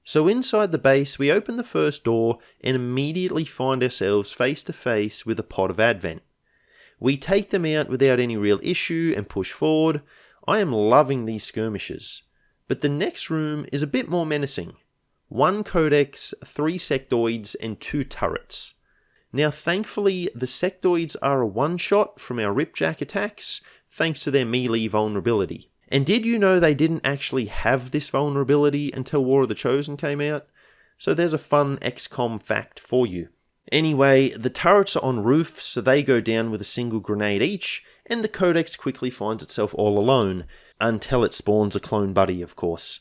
So inside the base, we open the first door and immediately find ourselves face to face with a pod of Advent. We take them out without any real issue and push forward. I am loving these skirmishers. But the next room is a bit more menacing. 1 codex, 3 sectoids, and 2 turrets. Now thankfully, the sectoids are a one-shot from our Ripjack attacks, thanks to their melee vulnerability. And did you know they didn't actually have this vulnerability until War of the Chosen came out? So there's a fun XCOM fact for you. Anyway, the turrets are on roofs, so they go down with a single grenade each, and the codex quickly finds itself all alone, until it spawns a clone buddy, of course.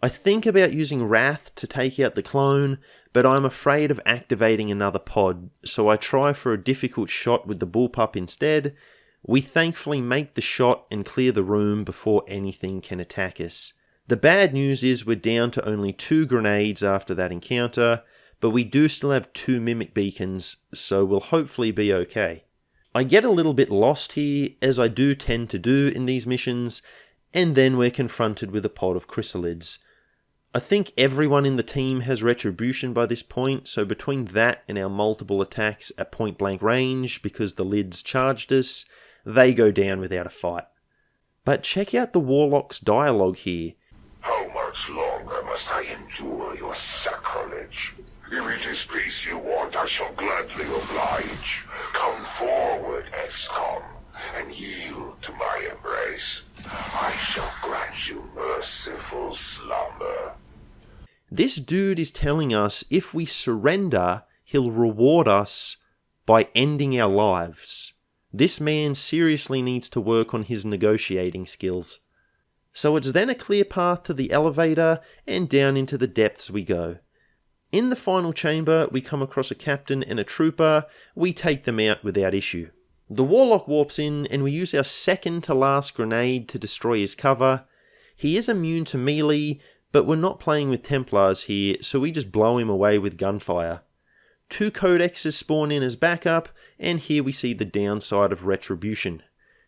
I think about using Wrath to take out the clone, but I'm afraid of activating another pod, so I try for a difficult shot with the bullpup instead. We thankfully make the shot and clear the room before anything can attack us. The bad news is we're down to only 2 grenades after that encounter, but we do still have 2 mimic beacons, so we'll hopefully be okay. I get a little bit lost here, as I do tend to do in these missions, and then we're confronted with a pod of chrysalids. I think everyone in the team has Retribution by this point, so between that and our multiple attacks at point blank range because the lids charged us, they go down without a fight. But check out the Warlock's dialogue here. How much longer must I endure your sacrilege? If it is peace you want, I shall gladly oblige. Come forward, XCOM, and yield to my embrace. I shall grant you merciful slumber. This dude is telling us if we surrender, he'll reward us by ending our lives. This man seriously needs to work on his negotiating skills. So it's then a clear path to the elevator, and down into the depths we go. In the final chamber, we come across a captain and a trooper. We take them out without issue. The warlock warps in, and we use our second to last grenade to destroy his cover. He is immune to melee, but we're not playing with Templars here, so we just blow him away with gunfire. 2 codexes spawn in as backup, and here we see the downside of Retribution.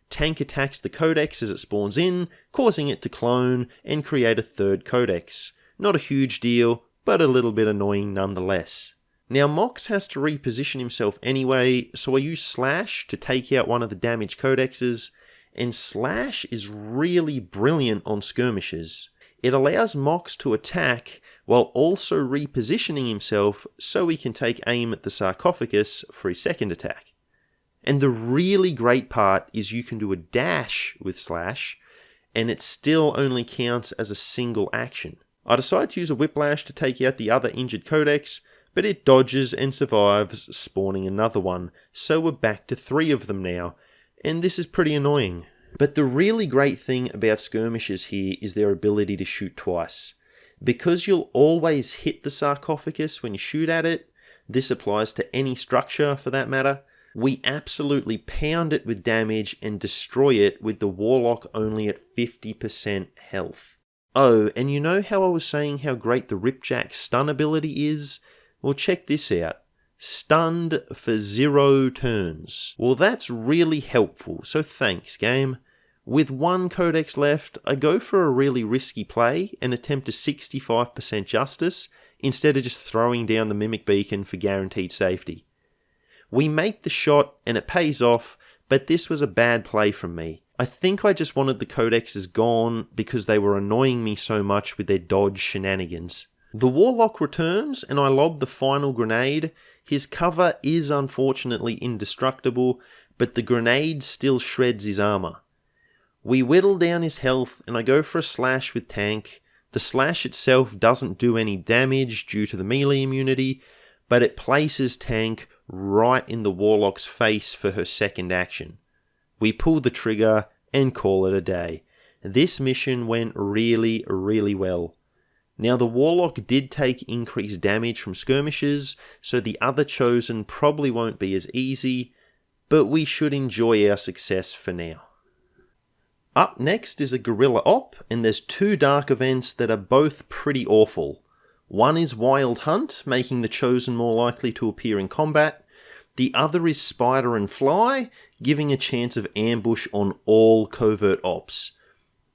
Tank attacks the codex as it spawns in, causing it to clone and create a 3rd codex. Not a huge deal, but a little bit annoying nonetheless. Now Mox has to reposition himself anyway, so I use Slash to take out one of the damaged codexes, and Slash is really brilliant on Skirmishers. It allows Mox to attack while also repositioning himself so he can take aim at the sarcophagus for his second attack. And the really great part is you can do a dash with Slash, and it still only counts as a single action. I decide to use a Whiplash to take out the other injured codex, but it dodges and survives, spawning another one, so we're back to 3 of them now, and this is pretty annoying. But the really great thing about Skirmishers here is their ability to shoot twice. Because you'll always hit the sarcophagus when you shoot at it, this applies to any structure for that matter, we absolutely pound it with damage and destroy it with the warlock only at 50% health. Oh, and you know how I was saying how great the Ripjack stun ability is? Well, check this out. Stunned for 0 turns. Well, that's really helpful, so thanks, game. With 1 codex left, I go for a really risky play and attempt a 65% justice instead of just throwing down the Mimic Beacon for guaranteed safety. We make the shot and it pays off, but this was a bad play from me. I think I just wanted the codexes gone because they were annoying me so much with their dodge shenanigans. The warlock returns and I lob the final grenade. His cover is unfortunately indestructible, but the grenade still shreds his armor. We whittle down his health and I go for a slash with tank. The slash itself doesn't do any damage due to the melee immunity, but it places tank right in the warlock's face for her second action. We pull the trigger and call it a day. This mission went really well. Now the warlock did take increased damage from skirmishers, so the other chosen probably won't be as easy, but we should enjoy our success for now. Up next is a guerrilla op, and there's 2 dark events that are both pretty awful. One is Wild Hunt, making the chosen more likely to appear in combat. The other is Spider and Fly, giving a chance of ambush on all covert ops.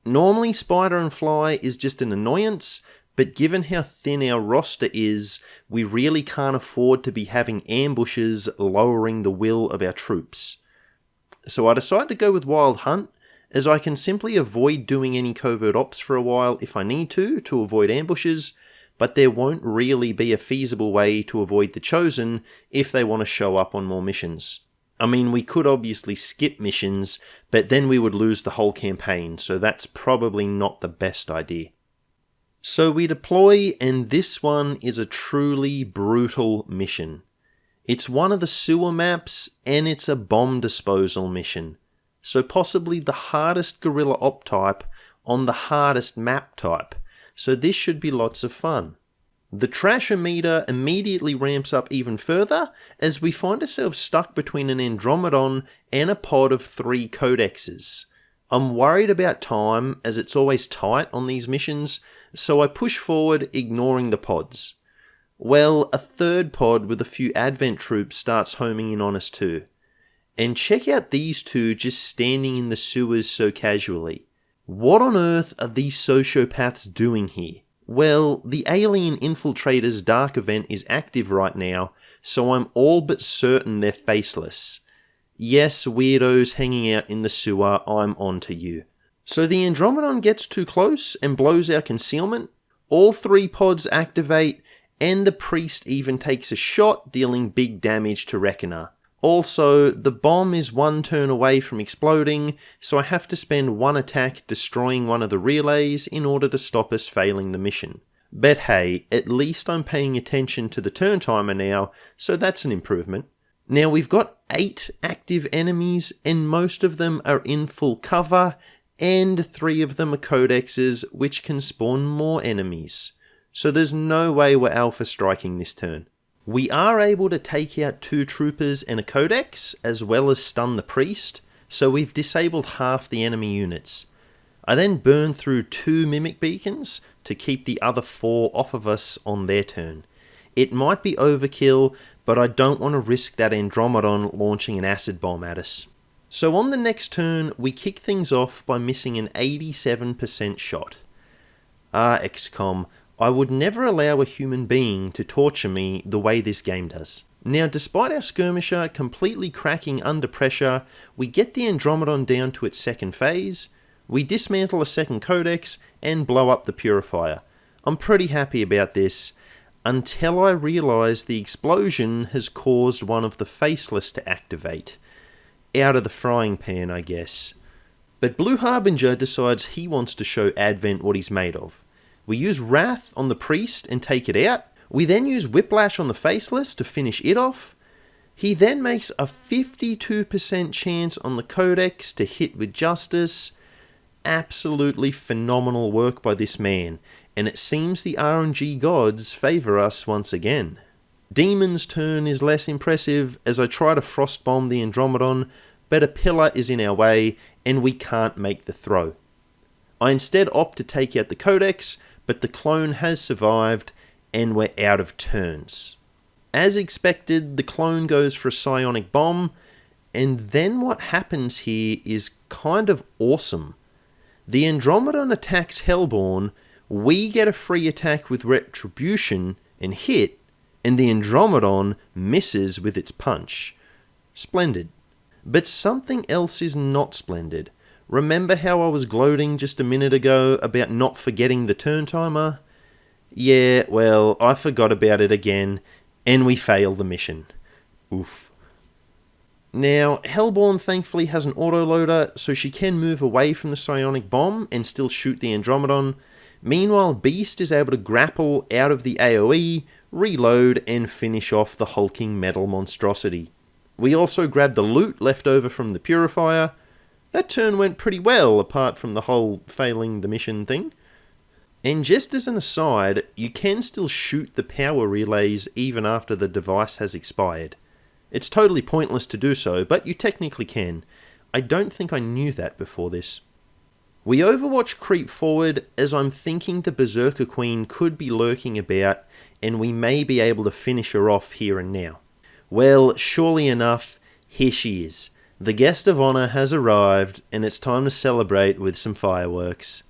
Normally Spider and Fly is just an annoyance, but given how thin our roster is, we really can't afford to be having ambushes lowering the will of our troops. So I decide to go with Wild Hunt, as I can simply avoid doing any covert ops for a while if I need to avoid ambushes, but there won't really be a feasible way to avoid the chosen if they want to show up on more missions. I mean, we could obviously skip missions, but then we would lose the whole campaign, so that's probably not the best idea. So we deploy, and this one is a truly brutal mission. It's one of the sewer maps, and it's a bomb disposal mission. So possibly the hardest guerrilla op type on the hardest map type. So this should be lots of fun. The trasher meter immediately ramps up even further as we find ourselves stuck between an Andromedon and a pod of 3 codexes. I'm worried about time as it's always tight on these missions, so I push forward ignoring the pods. Well, a 3rd pod with a few Advent troops starts homing in on us too. And check out these 2 just standing in the sewers so casually. What on earth are these sociopaths doing here? Well, the Alien Infiltrator's Dark event is active right now, so I'm all but certain they're faceless. Yes, weirdos hanging out in the sewer, I'm on to you. So the Andromedon gets too close and blows our concealment. All 3 pods activate, and the priest even takes a shot, dealing big damage to Reckoner. Also, the bomb is 1 turn away from exploding, so I have to spend 1 attack destroying one of the relays in order to stop us failing the mission. But hey, at least I'm paying attention to the turn timer now, so that's an improvement. Now we've got 8 active enemies, and most of them are in full cover, and 3 of them are codexes, which can spawn more enemies. So there's no way we're alpha striking this turn. We are able to take out 2 troopers and a codex, as well as stun the priest, so we've disabled half the enemy units. I then burn through 2 mimic beacons to keep the other 4 off of us on their turn. It might be overkill, but I don't want to risk that Andromedon launching an acid bomb at us. So on the next turn, we kick things off by missing an 87% shot. XCOM, I would never allow a human being to torture me the way this game does. Now, despite our Skirmisher completely cracking under pressure, we get the Andromedon down to its second phase, we dismantle a second codex, and blow up the purifier. I'm pretty happy about this, until I realise the explosion has caused one of the faceless to activate. Out of the frying pan, I guess. But Blue Harbinger decides he wants to show Advent what he's made of. We use Wrath on the priest and take it out. We then use Whiplash on the faceless to finish it off. He then makes a 52% chance on the codex to hit with Justice. Absolutely phenomenal work by this man, and it seems the RNG gods favour us once again. Demon's turn is less impressive as I try to frostbomb the Andromedon, but a pillar is in our way and we can't make the throw. I instead opt to take out the codex, but the clone has survived and we're out of turns. As expected, the clone goes for a psionic bomb, and then what happens here is kind of awesome. The Andromedon attacks Hellborn, we get a free attack with Retribution and hit, and the Andromedon misses with its punch. Splendid. But something else is not splendid. Remember how I was gloating just a minute ago about not forgetting the turn timer? Yeah, well, I forgot about it again, and we fail the mission. Oof. Now, Hellborn thankfully has an autoloader, so she can move away from the psionic bomb and still shoot the Andromedon. Meanwhile, Beast is able to grapple out of the AoE, reload, and finish off the hulking metal monstrosity. We also grab the loot left over from the Purifier. That turn went pretty well, apart from the whole failing the mission thing. And just as an aside, you can still shoot the power relays even after the device has expired. It's totally pointless to do so, but you technically can. I don't think I knew that before this. We Overwatch creep forward as I'm thinking the Berserker Queen could be lurking about and we may be able to finish her off here and now. Well, surely enough, here she is. The guest of honour has arrived and it's time to celebrate with some fireworks.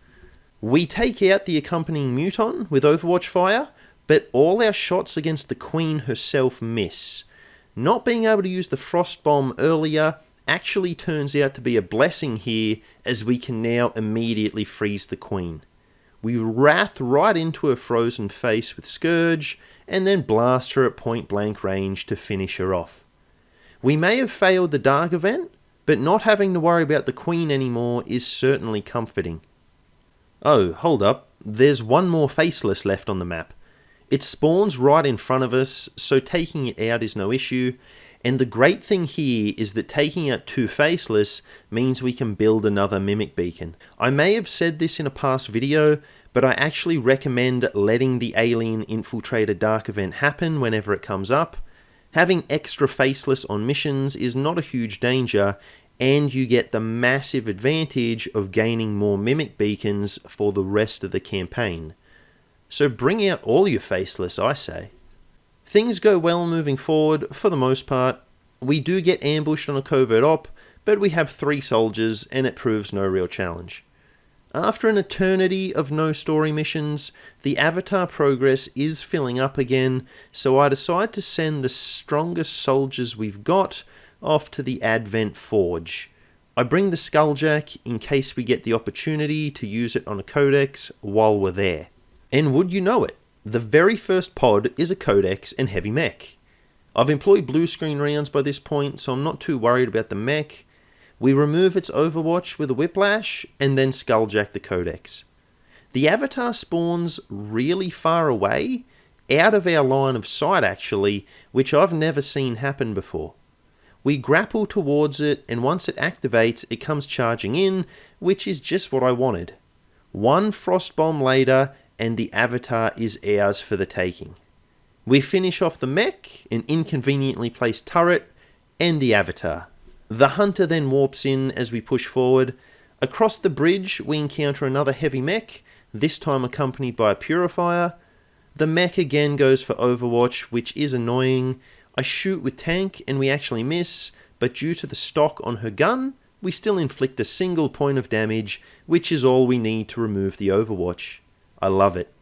We take out the accompanying Muton with Overwatch fire, but all our shots against the Queen herself miss. Not being able to use the Frost Bomb earlier actually turns out to be a blessing here, as we can now immediately freeze the Queen. We wrath right into her frozen face with Scourge, and then blast her at point blank range to finish her off. We may have failed the Dark event, but not having to worry about the Queen anymore is certainly comforting. Oh, hold up, there's one more Faceless left on the map. It spawns right in front of us, so taking it out is no issue, and the great thing here is that taking out 2 Faceless means we can build another Mimic Beacon. I may have said this in a past video, but I actually recommend letting the Alien Infiltrator Dark event happen whenever it comes up. Having extra Faceless on missions is not a huge danger, and you get the massive advantage of gaining more Mimic Beacons for the rest of the campaign. So bring out all your Faceless, I say. Things go well moving forward, for the most part. We do get ambushed on a covert op, but we have 3 soldiers and it proves no real challenge. After an eternity of no story missions, the Avatar progress is filling up again, so I decide to send the strongest soldiers we've got off to the Advent Forge. I bring the Skulljack in case we get the opportunity to use it on a codex while we're there. And would you know it, The very first pod is a codex and heavy mech. I've employed blue screen rounds by this point, so I'm not too worried about the mech. We remove its overwatch with a whiplash, and then skulljack the codex. The avatar spawns really far away, out of our line of sight actually, which I've never seen happen before. We grapple towards it, and once it activates, it comes charging in, which is just what I wanted. One frost bomb later, and the avatar is ours for the taking. We finish off the mech, an inconveniently placed turret, and the avatar. The hunter then warps in as we push forward. Across the bridge, we encounter another heavy mech, this time accompanied by a purifier. The mech again goes for overwatch, which is annoying. I shoot with tank and we actually miss, but due to the stock on her gun, we still inflict a single point of damage, which is all we need to remove the overwatch. I love it.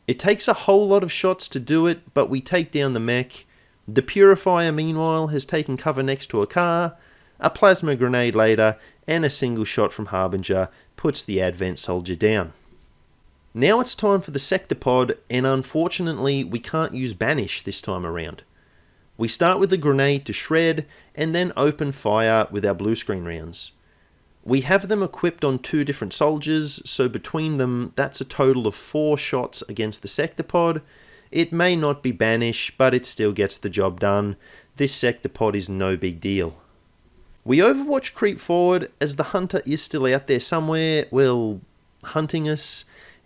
It takes a whole lot of shots to do it, but we take down the mech. The purifier meanwhile has taken cover next to a car. A plasma grenade later, and a single shot from Harbinger puts the Advent soldier down. Now it's time for the sector pod, and unfortunately we can't use Banish this time around. We start with the grenade to shred, and then open fire with our blue screen rounds. We have them equipped on 2 different soldiers, so between them that's a total of 4 shots against the sector pod. It may not be Banish, but it still gets the job done. This sector pod is no big deal. We overwatch creep forward as the hunter is still out there somewhere, well, hunting us.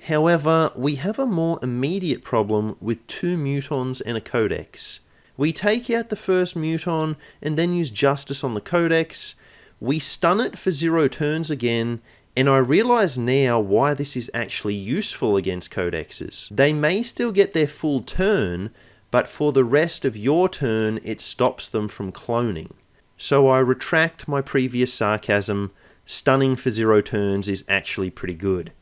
However, we have a more immediate problem with 2 mutons and a codex. We take out the first muton and then use justice on the codex. We stun it for 0 turns again, and I realise now why this is actually useful against codexes. They may still get their full turn, but for the rest of your turn it stops them from cloning. So I retract my previous sarcasm. Stunning for 0 turns is actually pretty good.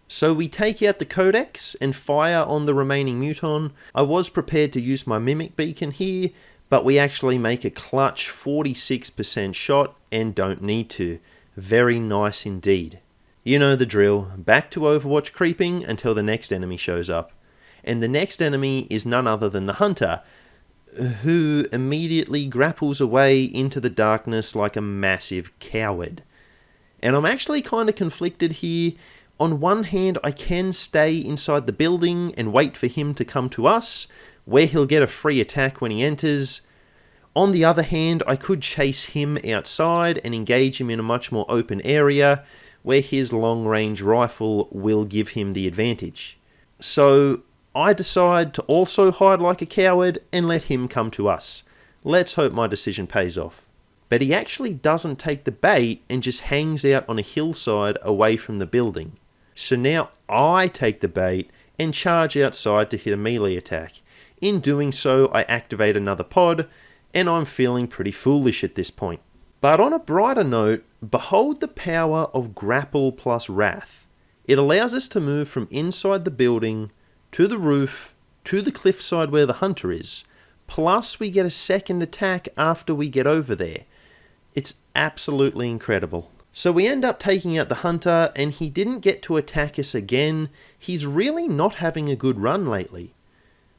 So we take out the codex and fire on the remaining muton. I was prepared to use my mimic beacon here, but we actually make a clutch 46% shot and don't need to. Very nice indeed. You know the drill. Back to Overwatch creeping until the next enemy shows up. And the next enemy is none other than the hunter, who immediately grapples away into the darkness like a massive coward. And I'm actually kind of conflicted here. On one hand, I can stay inside the building and wait for him to come to us, where he'll get a free attack when he enters. On the other hand, I could chase him outside and engage him in a much more open area, where his long-range rifle will give him the advantage. So I decide to also hide like a coward and let him come to us. Let's hope my decision pays off. But he actually doesn't take the bait and just hangs out on a hillside away from the building. So now I take the bait and charge outside to hit a melee attack. In doing so, I activate another pod, and I'm feeling pretty foolish at this point. But on a brighter note, behold the power of grapple plus wrath. It allows us to move from inside the building to the roof to the cliffside where the hunter is, plus we get a second attack after we get over there. It's absolutely incredible. So we end up taking out the hunter, and he didn't get to attack us again. He's really not having a good run lately.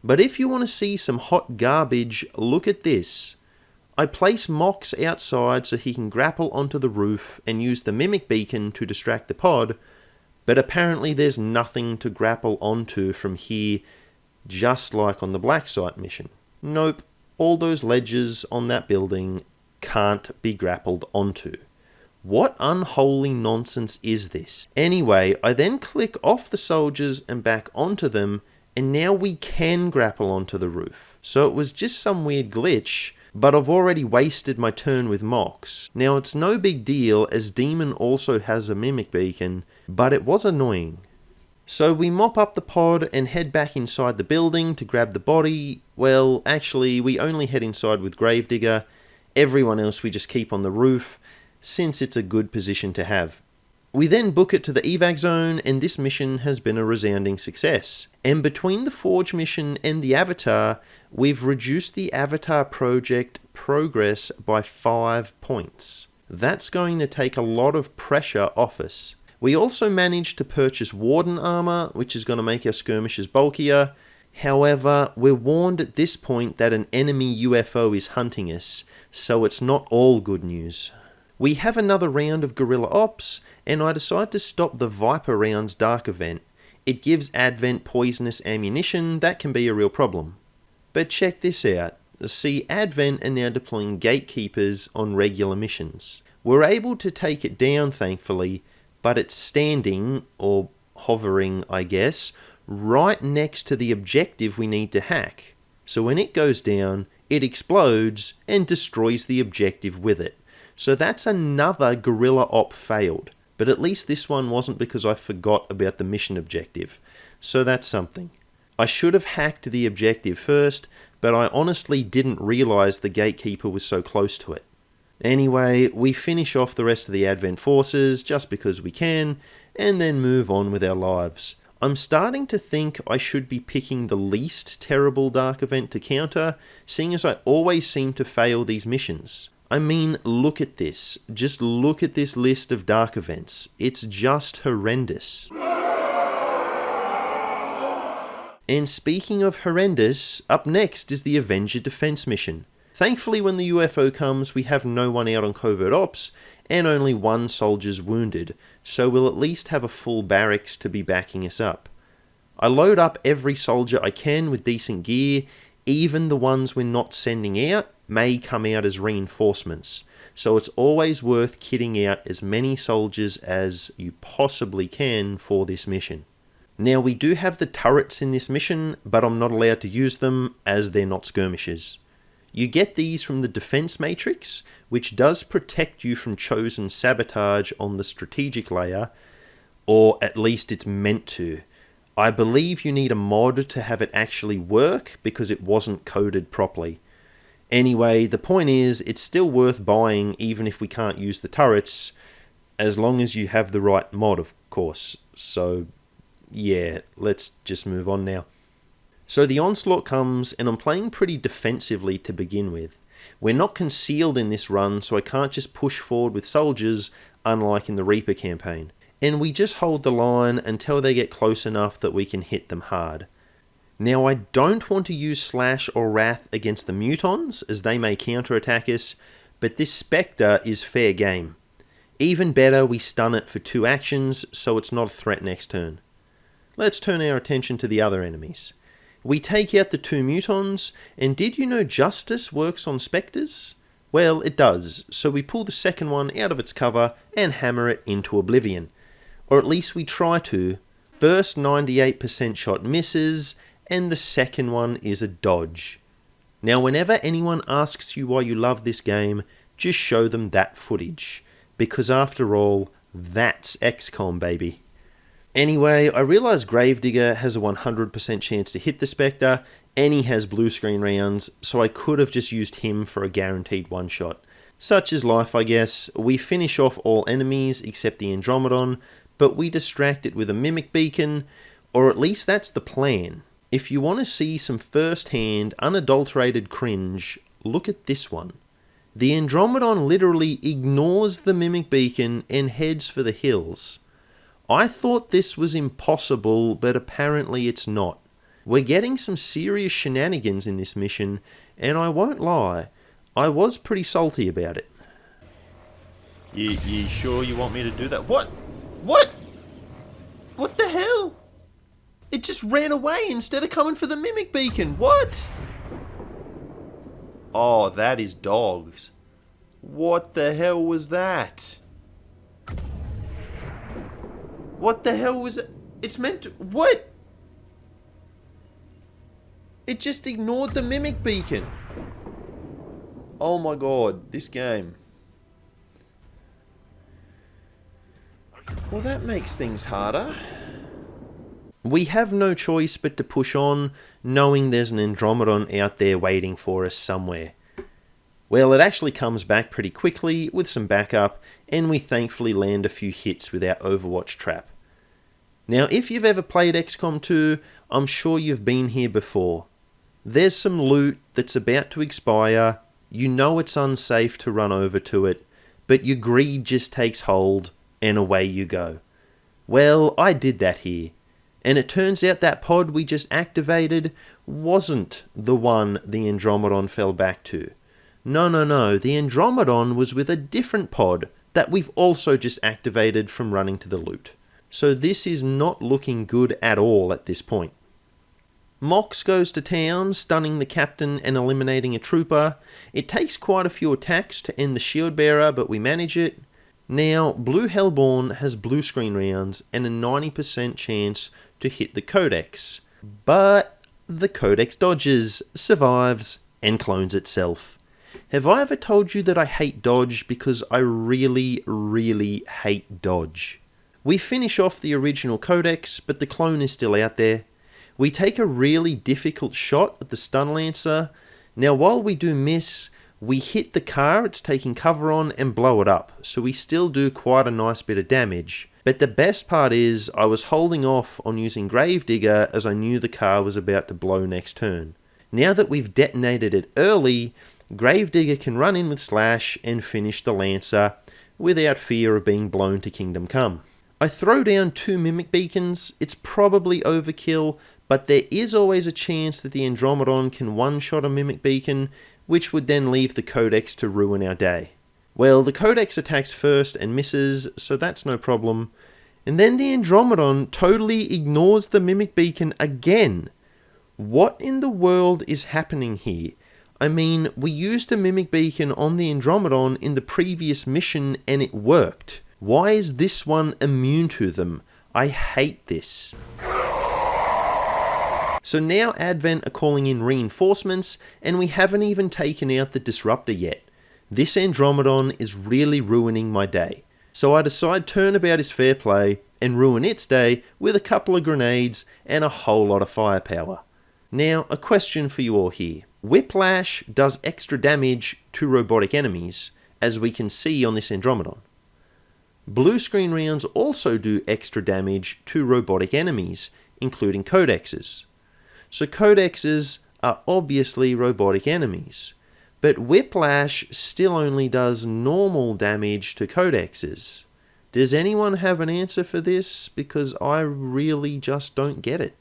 But if you want to see some hot garbage, look at this. I place Mox outside so he can grapple onto the roof and use the mimic beacon to distract the pod, but apparently there's nothing to grapple onto from here, just like on the Blacksite mission. Nope, all those ledges on that building can't be grappled onto. What unholy nonsense is this? Anyway, I then click off the soldiers and back onto them, and now we can grapple onto the roof. So it was just some weird glitch, but I've already wasted my turn with Mox. Now it's no big deal as Demon also has a mimic beacon, but it was annoying. So we mop up the pod and head back inside the building to grab the body. Well, actually we only head inside with Gravedigger. Everyone else we just keep on the roof, since it's a good position to have. We then book it to the evac zone, and this mission has been a resounding success. And between the Forge mission and the Avatar, we've reduced the Avatar project progress by 5 points. That's going to take a lot of pressure off us. We also managed to purchase Warden armor, which is going to make our skirmishers bulkier, However, we're warned at this point that an enemy UFO is hunting us, so it's not all good news. We have another round of Guerrilla Ops, and I decide to stop the Viper round's Dark event. It gives Advent poisonous ammunition that can be a real problem. But check this out. See, Advent are now deploying gatekeepers on regular missions. We're able to take it down, thankfully, but it's standing, or hovering, I guess, right next to the objective we need to hack. So when it goes down, it explodes and destroys the objective with it. So that's another Guerrilla Op failed. But at least this one wasn't because I forgot about the mission objective. So that's something. I should have hacked the objective first, but I honestly didn't realise the gatekeeper was so close to it. Anyway, we finish off the rest of the Advent forces just because we can, and then move on with our lives. I'm starting to think I should be picking the least terrible Dark event to counter, seeing as I always seem to fail these missions. I mean, look at this. Just look at this list of Dark events. It's just horrendous. And speaking of horrendous, up next is the Avenger Defense mission. Thankfully, when the UFO comes, we have no one out on covert ops, and only one soldier's wounded, so we'll at least have a full barracks to be backing us up. I load up every soldier I can with decent gear, even the ones we're not sending out may come out as reinforcements, so it's always worth kitting out as many soldiers as you possibly can for this mission. Now, we do have the turrets in this mission, but I'm not allowed to use them as they're not skirmishers. You get these from the defense matrix, which does protect you from chosen sabotage on the strategic layer, or at least it's meant to. I believe you need a mod to have it actually work because it wasn't coded properly. Anyway, the point is, it's still worth buying even if we can't use the turrets, as long as you have the right mod, of course. So, yeah, let's just move on now. So the onslaught comes, and I'm playing pretty defensively to begin with. We're not concealed in this run, so I can't just push forward with soldiers, unlike in the Reaper campaign. And we just hold the line until they get close enough that we can hit them hard. Now, I don't want to use Slash or Wrath against the Mutons, as they may counterattack us, but this Spectre is fair game. Even better, we stun it for 2 actions, so it's not a threat next turn. Let's turn our attention to the other enemies. We take out the 2 Mutons, and did you know Justice works on Spectres? Well, it does, so we pull the second one out of its cover and hammer it into oblivion. Or at least we try to. First 98% shot misses, and the second one is a dodge. Now, whenever anyone asks you why you love this game, just show them that footage. Because after all, that's XCOM, baby. Anyway, I realise Gravedigger has a 100% chance to hit the Spectre, and he has blue screen rounds, so I could have just used him for a guaranteed one-shot. Such is life, I guess. We finish off all enemies except the Andromedon, but we distract it with a Mimic Beacon, or at least that's the plan. If you want to see some first-hand, unadulterated cringe, look at this one. The Andromedon literally ignores the Mimic Beacon and heads for the hills. I thought this was impossible, but apparently it's not. We're getting some serious shenanigans in this mission, and I won't lie, I was pretty salty about it. You sure you want me to do that? What? What? What the hell? It just ran away instead of coming for the Mimic Beacon. What? Oh, that is dogs. What the hell was that? What the hell was it? It's meant to... What? It just ignored the Mimic Beacon. Oh my god, this game. Well, that makes things harder. We have no choice but to push on, knowing there's an Andromedon out there waiting for us somewhere. Well, it actually comes back pretty quickly with some backup, and we thankfully land a few hits with our Overwatch trap. Now, if you've ever played XCOM 2, I'm sure you've been here before. There's some loot that's about to expire, you know it's unsafe to run over to it, but your greed just takes hold, and away you go. Well, I did that here. And it turns out that pod we just activated wasn't the one the Andromedon fell back to. No, the Andromedon was with a different pod that we've also just activated from running to the loot. So this is not looking good at all at this point. Mox goes to town, stunning the captain and eliminating a trooper. It takes quite a few attacks to end the shield bearer, but we manage it. Now, Blue Hellborn has blue screen rounds and a 90% chance to hit the Codex. But the Codex dodges, survives, and clones itself. Have I ever told you that I hate dodge? Because I really, really hate dodge. We finish off the original Codex, but the clone is still out there. We take a really difficult shot at the stun lancer. Now while we do miss, we hit the car it's taking cover on and blow it up, so we still do quite a nice bit of damage. But the best part is I was holding off on using Gravedigger as I knew the car was about to blow next turn. Now that we've detonated it early, Gravedigger can run in with Slash and finish the Lancer without fear of being blown to Kingdom Come. I throw down 2 Mimic Beacons. It's probably overkill, but there is always a chance that the Andromedon can one-shot a Mimic Beacon, which would then leave the Codex to ruin our day. Well, the Codex attacks first and misses, so that's no problem. And then the Andromedon totally ignores the Mimic Beacon again. What in the world is happening here? I mean, we used a Mimic Beacon on the Andromedon in the previous mission and it worked. Why is this one immune to them? I hate this. So now Advent are calling in reinforcements, and we haven't even taken out the Disruptor yet. This Andromedon is really ruining my day. So I decide turnabout is fair play, and ruin its day with a couple of grenades and a whole lot of firepower. Now, a question for you all here. Whiplash does extra damage to robotic enemies, as we can see on this Andromedon. Blue screen rounds also do extra damage to robotic enemies, including Codexes. So Codexes are obviously robotic enemies, but Whiplash still only does normal damage to Codexes. Does anyone have an answer for this? Because I really just don't get it.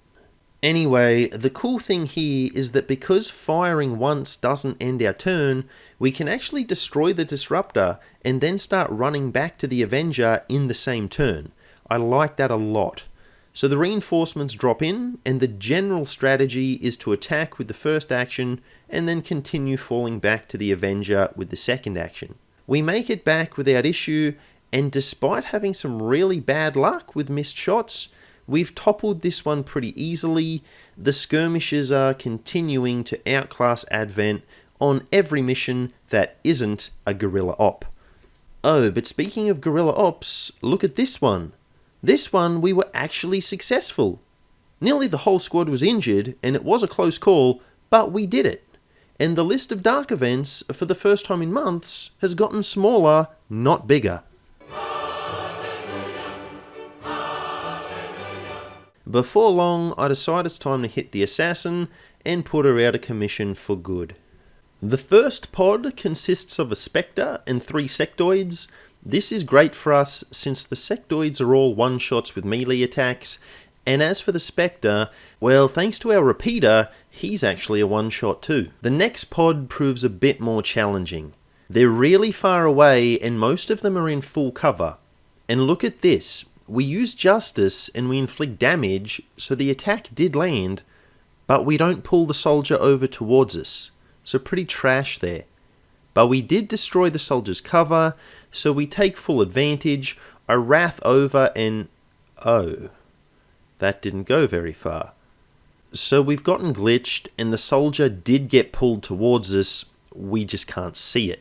Anyway, the cool thing here is that because firing once doesn't end our turn, we can actually destroy the Disruptor and then start running back to the Avenger in the same turn. I like that a lot. So the reinforcements drop in, and the general strategy is to attack with the first action and then continue falling back to the Avenger with the second action. We make it back without issue, and despite having some really bad luck with missed shots, we've toppled this one pretty easily. The Skirmishers are continuing to outclass Advent on every mission that isn't a guerrilla op. Oh, but speaking of guerrilla ops, look at this one. This one we were actually successful. Nearly the whole squad was injured and it was a close call, but we did it. And the list of dark events for the first time in months has gotten smaller, not bigger. Before long, I decide it's time to hit the assassin and put her out of commission for good. The first pod consists of a Spectre and 3 Sectoids. This is great for us since the Sectoids are all one-shots with melee attacks, and as for the Spectre, well, thanks to our repeater, he's actually a one-shot too. The next pod proves a bit more challenging. They're really far away and most of them are in full cover. And look at this. We use Justice and we inflict damage, so the attack did land, but we don't pull the soldier over towards us. So pretty trash there. But we did destroy the soldier's cover, so we take full advantage. I wrath over and... oh, that didn't go very far. So we've gotten glitched and the soldier did get pulled towards us, we just can't see it.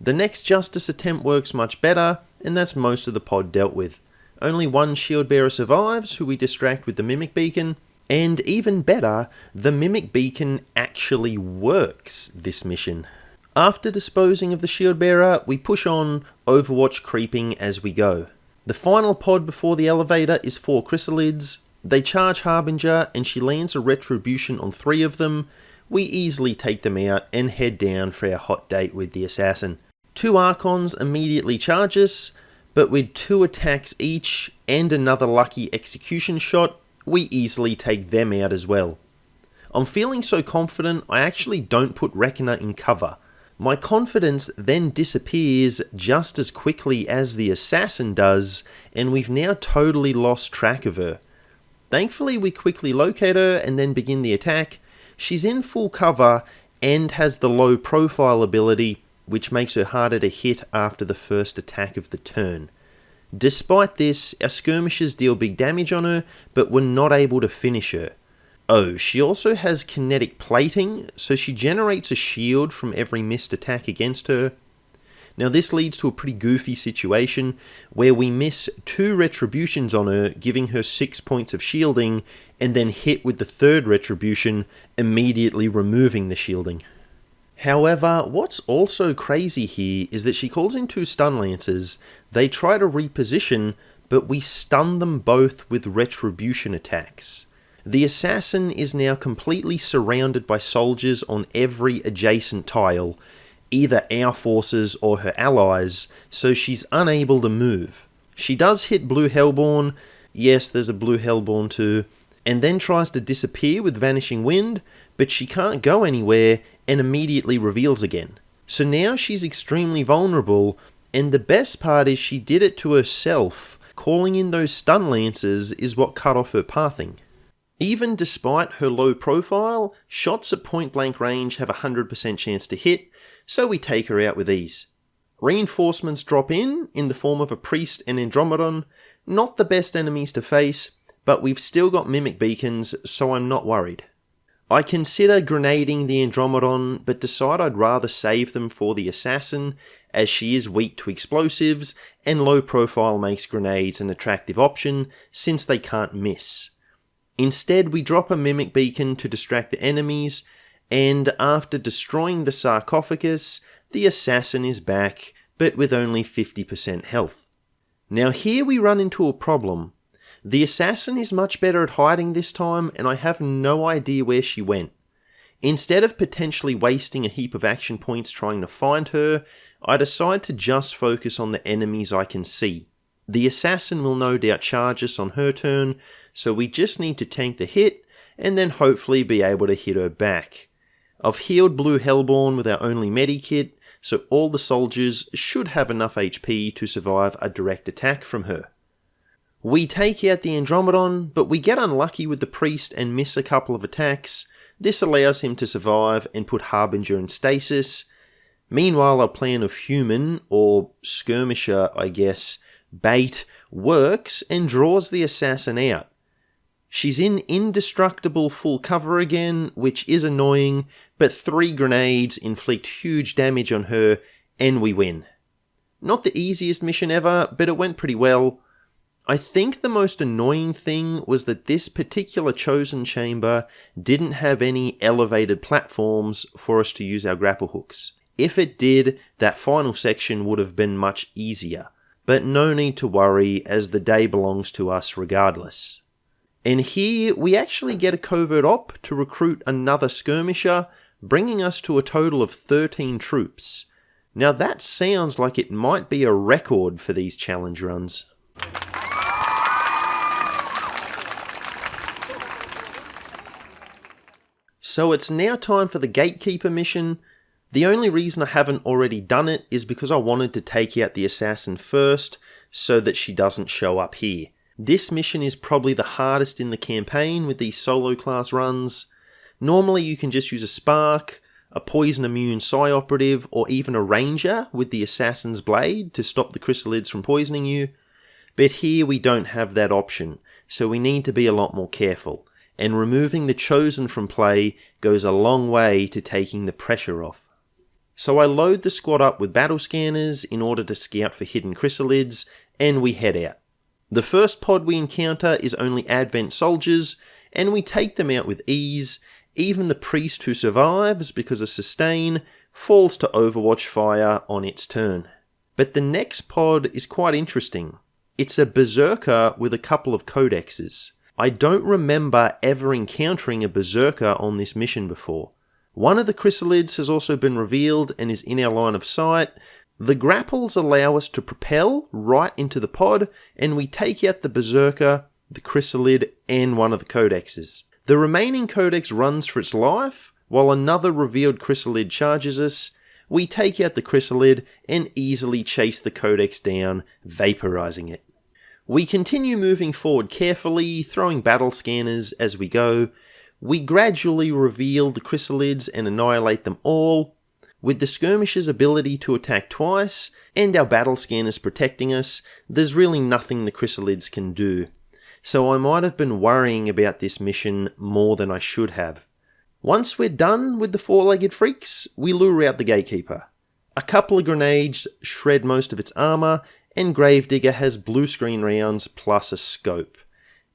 The next Justice attempt works much better, and that's most of the pod dealt with. Only one shield bearer survives, who we distract with the Mimic Beacon, and even better, the Mimic Beacon actually works this mission. After disposing of the shield bearer, we push on, Overwatch creeping as we go. The final pod before the elevator is 4 Chrysalids. They charge Harbinger and she lands a retribution on 3 of them. We easily take them out and head down for our hot date with the assassin. 2 Archons immediately charge us, but with 2 attacks each and another lucky execution shot, we easily take them out as well. I'm feeling so confident I actually don't put Reckoner in cover. My confidence then disappears just as quickly as the assassin does, and we've now totally lost track of her. Thankfully we quickly locate her and then begin the attack. She's in full cover and has the low profile ability, which makes her harder to hit after the first attack of the turn. Despite this, our skirmishers deal big damage on her, but we're not able to finish her. Oh, she also has kinetic plating, so she generates a shield from every missed attack against her. Now this leads to a pretty goofy situation where we miss 2 retributions on her, giving her 6 points of shielding, and then hit with the 3rd retribution, immediately removing the shielding. However, what's also crazy here is that she calls in 2 stun lancers. They try to reposition, but we stun them both with retribution attacks. The assassin is now completely surrounded by soldiers on every adjacent tile, either our forces or her allies, so she's unable to move. She does hit Blue Hellborn, yes there's a Blue Hellborn too, and then tries to disappear with Vanishing Wind, but she can't go anywhere and immediately reveals again. So now she's extremely vulnerable, and the best part is she did it to herself. Calling in those stun lancers is what cut off her pathing. Even despite her low profile, shots at point blank range have a 100% chance to hit, so we take her out with ease. Reinforcements drop in the form of a priest and Andromedon, not the best enemies to face, but we've still got mimic beacons, so I'm not worried. I consider grenading the Andromedon, but decide I'd rather save them for the assassin, as she is weak to explosives, and low profile makes grenades an attractive option, since they can't miss. Instead, we drop a mimic beacon to distract the enemies, and after destroying the sarcophagus, the assassin is back, but with only 50% health. Now here we run into a problem. The assassin is much better at hiding this time, and I have no idea where she went. Instead of potentially wasting a heap of action points trying to find her, I decide to just focus on the enemies I can see. The assassin will no doubt charge us on her turn, so we just need to tank the hit, and then hopefully be able to hit her back. I've healed Blue Hellborn with our only medikit, so all the soldiers should have enough HP to survive a direct attack from her. We take out the Andromedon, but we get unlucky with the priest and miss a couple of attacks. This allows him to survive and put Harbinger in stasis. Meanwhile, our plan of human, or skirmisher I guess, bait works and draws the assassin out. She's in indestructible full cover again, which is annoying, but 3 grenades inflict huge damage on her, and we win. Not the easiest mission ever, but it went pretty well. I think the most annoying thing was that this particular chosen chamber didn't have any elevated platforms for us to use our grapple hooks. If it did, that final section would have been much easier, but no need to worry as the day belongs to us regardless. And here we actually get a covert op to recruit another skirmisher, bringing us to a total of 13 troops. Now that sounds like it might be a record for these challenge runs. So it's now time for the Gatekeeper mission. The only reason I haven't already done it is because I wanted to take out the assassin first, so that she doesn't show up here. This mission is probably the hardest in the campaign with these solo class runs. Normally you can just use a spark, a poison immune psi operative, or even a ranger with the assassin's blade to stop the chrysalids from poisoning you. But here we don't have that option, so we need to be a lot more careful, and removing the chosen from play goes a long way to taking the pressure off. So I load the squad up with battle scanners in order to scout for hidden chrysalids, and we head out. The first pod we encounter is only Advent soldiers, and we take them out with ease. Even the priest who survives because of sustain falls to Overwatch fire on its turn. But the next pod is quite interesting. It's a berserker with a couple of codexes. I don't remember ever encountering a berserker on this mission before. One of the chrysalids has also been revealed and is in our line of sight. The grapples allow us to propel right into the pod, and we take out the berserker, the chrysalid, and one of the codexes. The remaining codex runs for its life, while another revealed chrysalid charges us. We take out the chrysalid and easily chase the codex down, vaporizing it. We continue moving forward carefully, throwing battle scanners as we go. We gradually reveal the chrysalids and annihilate them all. With the Skirmisher's ability to attack twice, and our battle scanners protecting us, there's really nothing the chrysalids can do. So I might have been worrying about this mission more than I should have. Once we're done with the four-legged freaks, we lure out the Gatekeeper. A couple of grenades shred most of its armor, and Gravedigger has blue screen rounds plus a scope.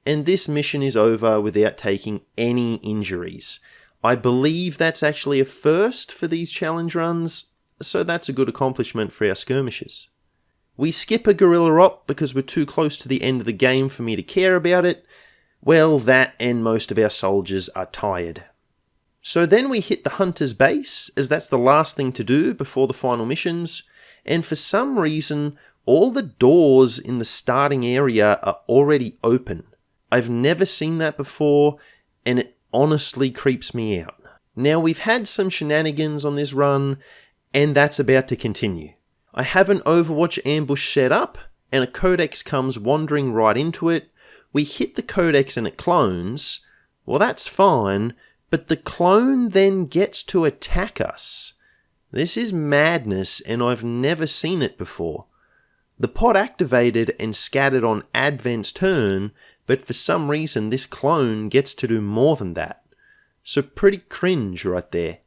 And this mission is over without taking any injuries. I believe that's actually a first for these challenge runs, so that's a good accomplishment for our Skirmishers. We skip a Guerrilla op because we're too close to the end of the game for me to care about it. Well, that and most of our soldiers are tired. So then we hit the Hunter's base, as that's the last thing to do before the final missions, and for some reason, all the doors in the starting area are already open. I've never seen that before, and it honestly creeps me out. Now, we've had some shenanigans on this run, and that's about to continue. I have an Overwatch ambush set up, and a codex comes wandering right into it. We hit the codex and it clones. Well, that's fine, but the clone then gets to attack us. This is madness, and I've never seen it before. The pod activated and scattered on Advent's turn, but for some reason this clone gets to do more than that. So pretty cringe right there.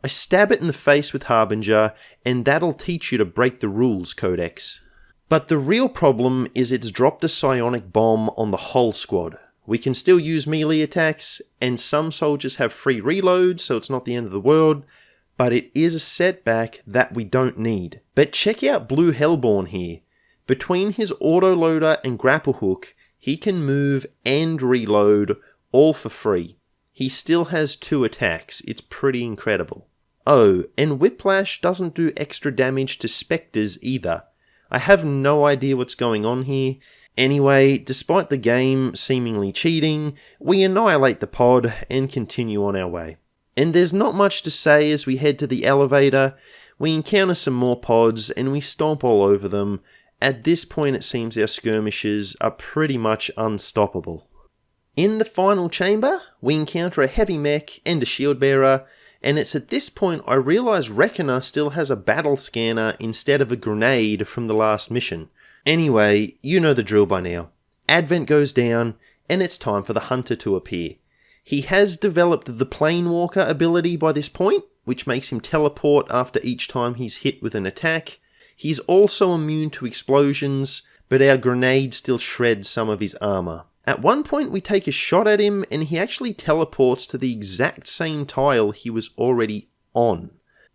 I stab it in the face with Harbinger, and that'll teach you to break the rules, Codex. But the real problem is it's dropped a psionic bomb on the whole squad. We can still use melee attacks, and some soldiers have free reloads, so it's not the end of the world, but it is a setback that we don't need. But check out Blue Hellborn here. Between his autoloader and grapple hook, he can move and reload all for free. He still has 2 attacks, it's pretty incredible. Oh, and Whiplash doesn't do extra damage to Spectres either. I have no idea what's going on here. Anyway, despite the game seemingly cheating, we annihilate the pod and continue on our way. And there's not much to say as we head to the elevator. We encounter some more pods and we stomp all over them. At this point it seems our skirmishers are pretty much unstoppable. In the final chamber, we encounter a heavy mech and a shield bearer, and it's at this point I realise Reckoner still has a battle scanner instead of a grenade from the last mission. Anyway, you know the drill by now. Advent goes down, and it's time for the Hunter to appear. He has developed the Planewalker ability by this point, which makes him teleport after each time he's hit with an attack. He's also immune to explosions, but our grenade still shreds some of his armour. At one point we take a shot at him and he actually teleports to the exact same tile he was already on.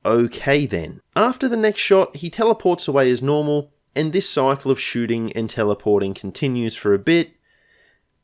Okay then. After the next shot he teleports away as normal, and this cycle of shooting and teleporting continues for a bit.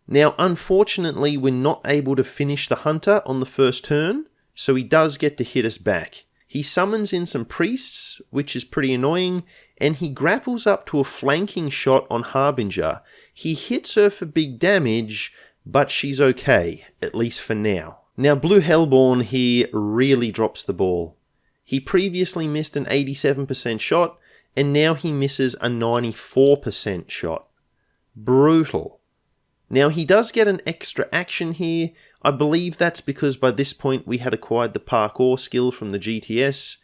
Now unfortunately we're not able to finish the Hunter on the first turn, so he does get to hit us back. He summons in some priests, which is pretty annoying, and he grapples up to a flanking shot on Harbinger. He hits her for big damage, but she's okay, at least for now. Now Blue Hellborn here really drops the ball. He previously missed an 87% shot, and now he misses a 94% shot. Brutal. Now he does get an extra action here. I believe that's because by this point we had acquired the parkour skill from the GTS.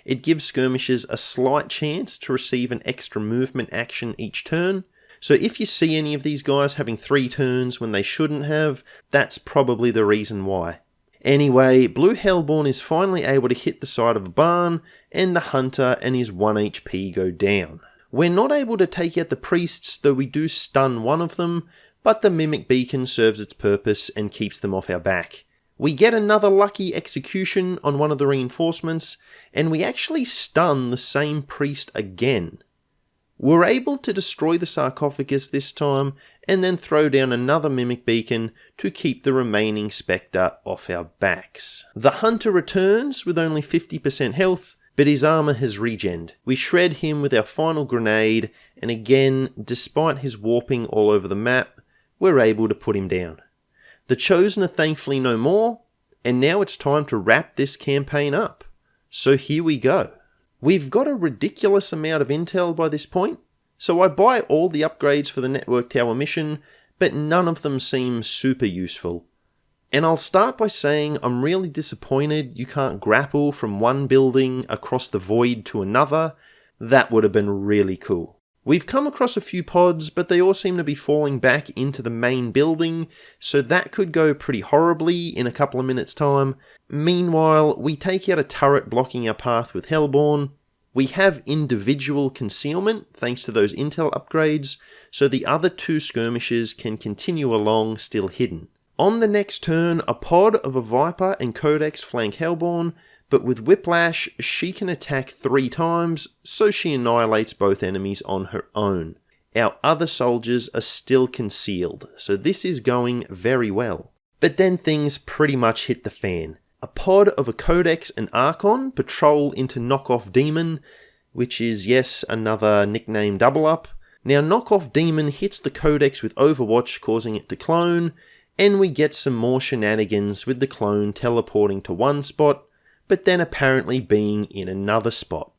It gives skirmishers a slight chance to receive an extra movement action each turn. So if you see any of these guys having 3 turns when they shouldn't have, that's probably the reason why. Anyway, Blue Hellborn is finally able to hit the side of a barn, and the Hunter and his 1 HP go down. We're not able to take out the priests, though we do stun one of them, but the Mimic Beacon serves its purpose and keeps them off our back. We get another lucky execution on one of the reinforcements, and we actually stun the same priest again. We're able to destroy the sarcophagus this time, and then throw down another Mimic Beacon to keep the remaining Spectre off our backs. The Hunter returns with only 50% health, but his armour has regened. We shred him with our final grenade, and again, despite his warping all over the map, we're able to put him down. The Chosen are thankfully no more, and now it's time to wrap this campaign up. So here we go. We've got a ridiculous amount of intel by this point, so I buy all the upgrades for the Network Tower mission, but none of them seem super useful. And I'll start by saying I'm really disappointed you can't grapple from one building across the void to another. That would have been really cool. We've come across a few pods, but they all seem to be falling back into the main building, so that could go pretty horribly in a couple of minutes' time. Meanwhile, we take out a turret blocking our path with Hellborn. We have individual concealment, thanks to those intel upgrades, so the other two skirmishers can continue along still hidden. On the next turn, a pod of a Viper and Codex flank Hellborn, but with Whiplash, she can attack 3 times, so she annihilates both enemies on her own. Our other soldiers are still concealed, so this is going very well. But then things pretty much hit the fan. A pod of a Codex and Archon patrol into Knockoff Demon, which is, yes, another nickname double up. Now, Knockoff Demon hits the Codex with Overwatch, causing it to clone, and we get some more shenanigans with the clone teleporting to one spot, but then apparently being in another spot.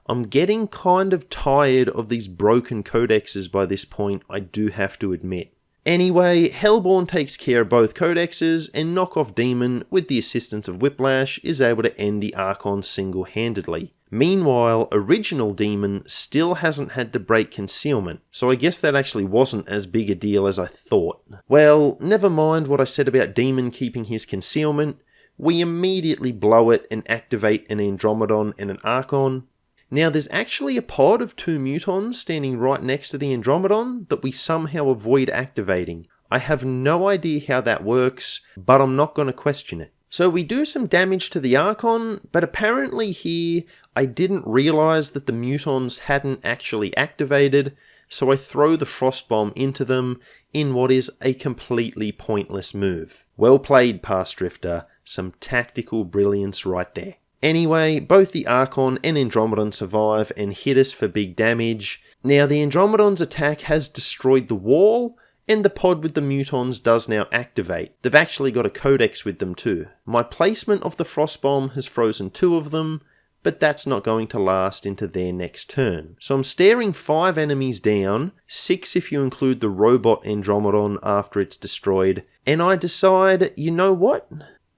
I'm getting kind of tired of these broken codexes by this point, I do have to admit. Anyway, Hellborn takes care of both codexes, and Knockoff Demon, with the assistance of Whiplash, is able to end the Archon single-handedly. Meanwhile, Original Demon still hasn't had to break concealment, so I guess that actually wasn't as big a deal as I thought. Well, never mind what I said about Demon keeping his concealment. We immediately blow it and activate an Andromedon and an Archon. Now there's actually a pod of 2 Mutons standing right next to the Andromedon that we somehow avoid activating. I have no idea how that works, but I'm not going to question it. So we do some damage to the Archon, but apparently here I didn't realise that the Mutons hadn't actually activated, so I throw the Frost Bomb into them in what is a completely pointless move. Well played, Past Drifter. Some tactical brilliance right there. Anyway, both the Archon and Andromedon survive and hit us for big damage. Now the Andromedon's attack has destroyed the wall, and the pod with the Mutons does now activate. They've actually got a Codex with them too. My placement of the Frost Bomb has frozen 2 of them, but that's not going to last into their next turn. So I'm staring 5 enemies down, 6 if you include the robot Andromedon after it's destroyed, and I decide, you know what?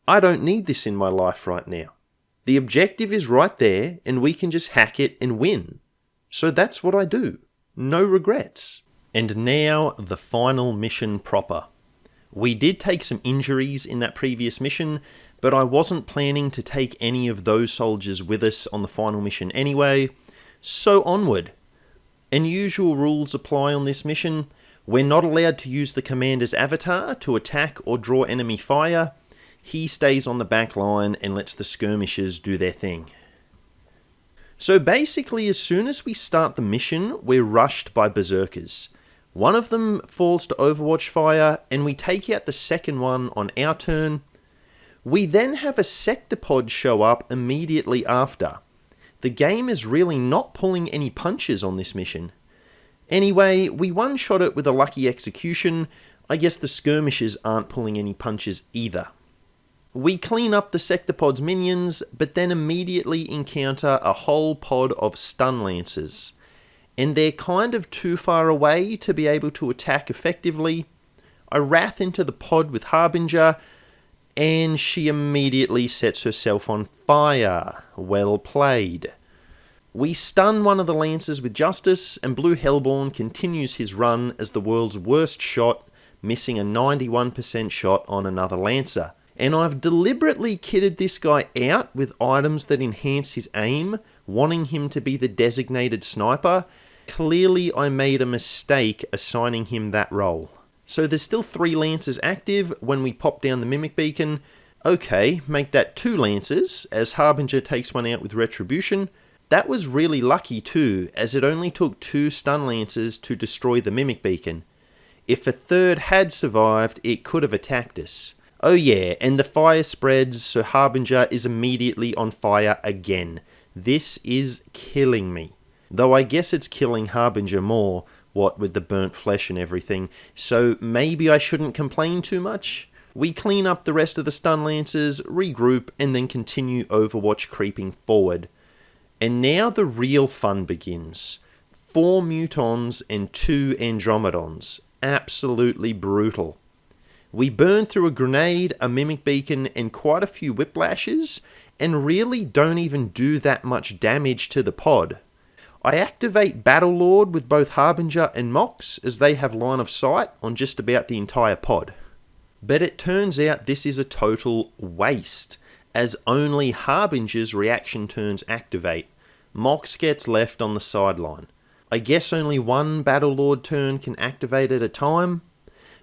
I don't need this in my life right now. The objective is right there, and we can just hack it and win. So that's what I do. No regrets. And now, the final mission proper. We did take some injuries in that previous mission, but I wasn't planning to take any of those soldiers with us on the final mission anyway, so onward. Unusual rules apply on this mission. We're not allowed to use the commander's avatar to attack or draw enemy fire. He stays on the back line and lets the skirmishers do their thing. So basically, as soon as we start the mission, we're rushed by berserkers. One of them falls to Overwatch fire, and we take out the second one on our turn. We then have a sector pod show up immediately after. The game is really not pulling any punches on this mission. Anyway, we one-shot it with a lucky execution. I guess the skirmishers aren't pulling any punches either. We clean up the sector pod's minions, but then immediately encounter a whole pod of stun lancers. And they're kind of too far away to be able to attack effectively. I wrath into the pod with Harbinger, and she immediately sets herself on fire. Well played. We stun one of the lancers with Justice, and Blue Hellborn continues his run as the world's worst shot, missing a 91% shot on another lancer. And I've deliberately kitted this guy out with items that enhance his aim, wanting him to be the designated sniper. Clearly I made a mistake assigning him that role. So there's still 3 lancers active when we pop down the Mimic Beacon. Okay, make that 2 lancers, as Harbinger takes one out with Retribution. That was really lucky too, as it only took 2 stun lancers to destroy the Mimic Beacon. If a third had survived, it could have attacked us. Oh yeah, and the fire spreads, so Harbinger is immediately on fire again. This is killing me. Though I guess it's killing Harbinger more. what with the burnt flesh and everything, so maybe I shouldn't complain too much. We clean up the rest of the stun lancers, regroup, and then continue Overwatch creeping forward. And now the real fun begins. 4 Mutons and 2 Andromedons. Absolutely brutal. We burn through a grenade, a mimic beacon, and quite a few whiplashes, and really don't even do that much damage to the pod. I activate Battlelord with both Harbinger and Mox, as they have line of sight on just about the entire pod. But it turns out this is a total waste, as only Harbinger's reaction turns activate. Mox gets left on the sideline. I guess only one Battlelord turn can activate at a time,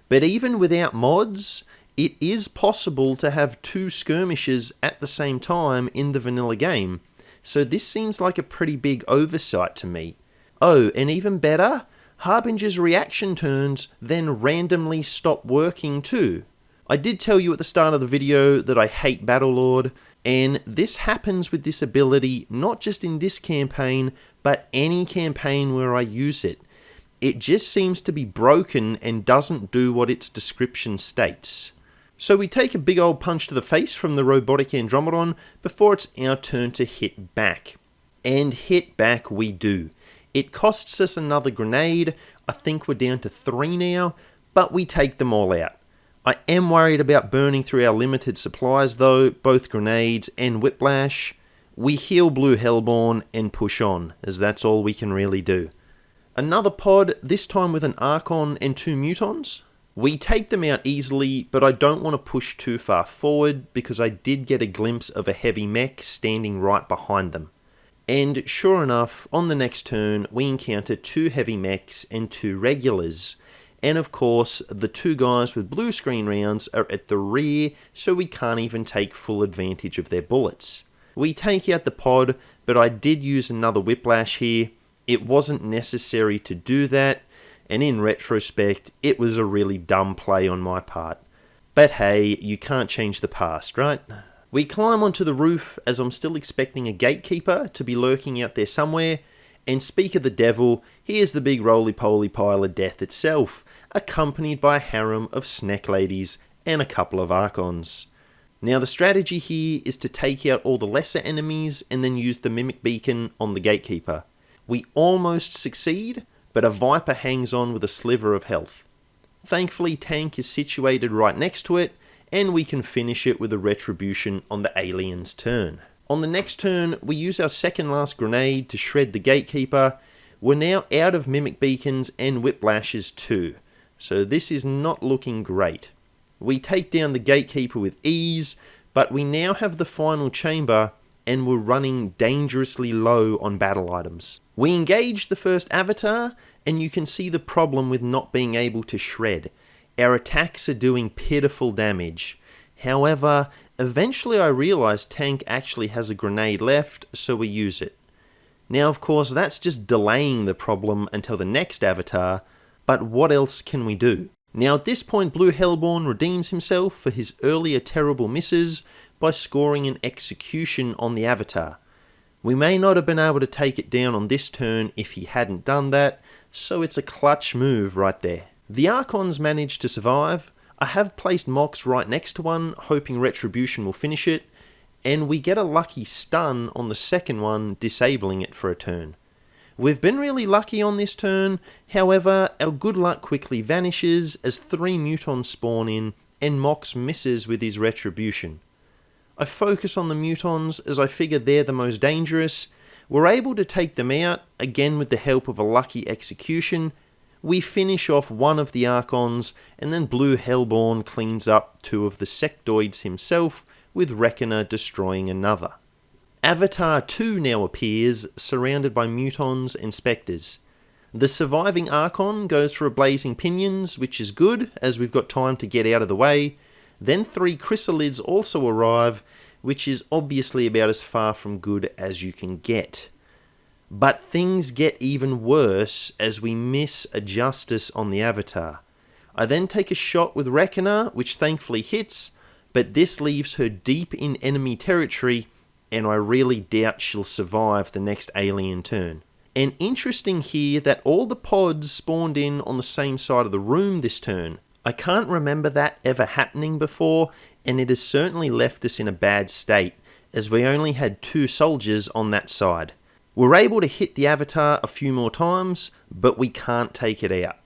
but even without mods, it is possible to have 2 Skirmishers at the same time in the vanilla game, so this seems like a pretty big oversight to me. Oh, and even better, Harbinger's reaction turns then randomly stop working too. I did tell you at the start of the video that I hate Battlelord, and this happens with this ability not just in this campaign, but any campaign where I use it. It just seems to be broken and doesn't do what its description states. So we take a big old punch to the face from the robotic Andromedon before it's our turn to hit back. And hit back we do. It costs us another grenade. I think we're down to 3 now, but we take them all out. I am worried about burning through our limited supplies though, both grenades and whiplash. We heal Blue Hellborn and push on, as that's all we can really do. Another pod, this time with an Archon and 2 Mutons. We take them out easily, but I don't want to push too far forward because I did get a glimpse of a heavy mech standing right behind them. And sure enough, on the next turn, we encounter 2 heavy mechs and 2 regulars. And of course, the 2 guys with blue screen rounds are at the rear, so we can't even take full advantage of their bullets. We take out the pod, but I did use another whiplash here. It wasn't necessary to do that, and in retrospect, it was a really dumb play on my part. But hey, you can't change the past, right? We climb onto the roof as I'm still expecting a gatekeeper to be lurking out there somewhere, and speak of the devil, here's the big roly-poly pile of death itself, accompanied by a harem of snack ladies and a couple of Archons. Now the strategy here is to take out all the lesser enemies and then use the mimic beacon on the gatekeeper. We almost succeed, but a Viper hangs on with a sliver of health. Thankfully tank is situated right next to it, and we can finish it with a retribution on the alien's turn. On the next turn, we use our second last grenade to shred the gatekeeper. We're now out of mimic beacons and whiplashes too, so this is not looking great. We take down the gatekeeper with ease, but we now have the final chamber and we're running dangerously low on battle items. We engage the first avatar, and you can see the problem with not being able to shred. Our attacks are doing pitiful damage. However, eventually I realized tank actually has a grenade left, so we use it. Now of course that's just delaying the problem until the next avatar, but what else can we do? Now at this point Blue Hellborn redeems himself for his earlier terrible misses by scoring an execution on the avatar. We may not have been able to take it down on this turn if he hadn't done that, so it's a clutch move right there. The Archons managed to survive. I have placed Mox right next to one, hoping Retribution will finish it, and we get a lucky stun on the second one, disabling it for a turn. We've been really lucky on this turn, however, our good luck quickly vanishes as 3 Mutons spawn in, and Mox misses with his Retribution. I focus on the Mutons as I figure they're the most dangerous. We're able to take them out, again with the help of a lucky execution. We finish off one of the Archons, and then Blue Hellborn cleans up 2 of the Sectoids himself, with Reckoner destroying another. Avatar 2 now appears, surrounded by Mutons and Spectres. The surviving Archon goes for a Blazing Pinions, which is good, as we've got time to get out of the way. Then 3 Chrysalids also arrive, which is obviously about as far from good as you can get. But things get even worse as we miss a Justice on the Avatar. I then take a shot with Reckoner, which thankfully hits, but this leaves her deep in enemy territory, and I really doubt she'll survive the next alien turn. And interesting here that all the pods spawned in on the same side of the room this turn. I can't remember that ever happening before, and it has certainly left us in a bad state, as we only had 2 soldiers on that side. We're able to hit the avatar a few more times, but we can't take it out.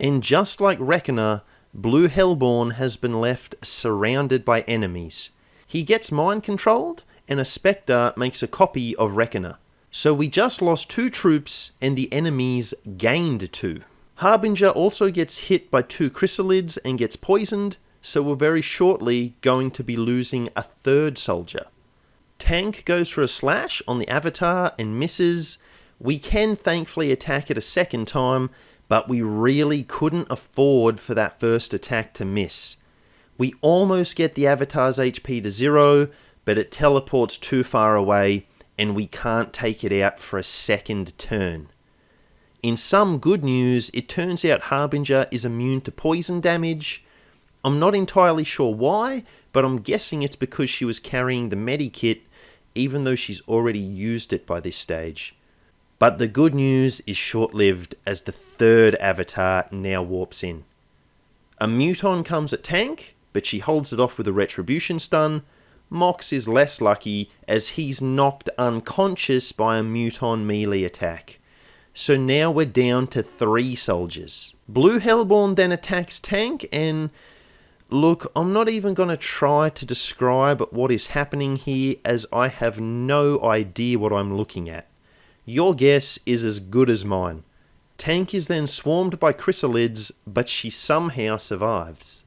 And just like Reckoner, Blue Hellborn has been left surrounded by enemies. He gets mind controlled, and a Spectre makes a copy of Reckoner. So we just lost 2 troops, and the enemies gained 2. Harbinger also gets hit by 2 chrysalids and gets poisoned, so we're very shortly going to be losing a 3rd soldier. Tank goes for a slash on the avatar and misses. We can thankfully attack it a second time, but we really couldn't afford for that first attack to miss. We almost get the avatar's HP to 0, but it teleports too far away, and we can't take it out for a second turn. In some good news, it turns out Harbinger is immune to poison damage. I'm not entirely sure why, but I'm guessing it's because she was carrying the medikit, even though she's already used it by this stage. But the good news is short-lived, as the 3rd avatar now warps in. A Muton comes at tank, but she holds it off with a retribution stun. Mox is less lucky, as he's knocked unconscious by a Muton melee attack. So now we're down to 3 soldiers. Blue Hellborn then attacks tank, and look, I'm not even going to try to describe what is happening here, as I have no idea what I'm looking at. Your guess is as good as mine. Tank is then swarmed by chrysalids, but she somehow survives.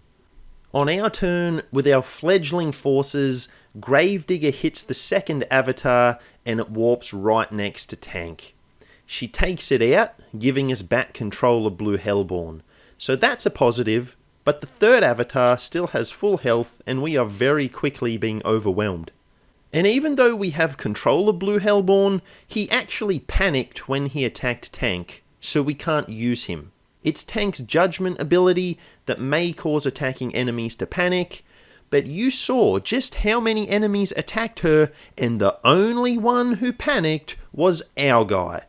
On our turn, with our fledgling forces, Gravedigger hits the 2nd avatar, and it warps right next to tank. She takes it out, giving us back control of Blue Hellborn. So that's a positive, but the 3rd avatar still has full health, and we are very quickly being overwhelmed. And even though we have control of Blue Hellborn, he actually panicked when he attacked tank, so we can't use him. It's tank's judgment ability that may cause attacking enemies to panic, but you saw just how many enemies attacked her, and the only one who panicked was our guy.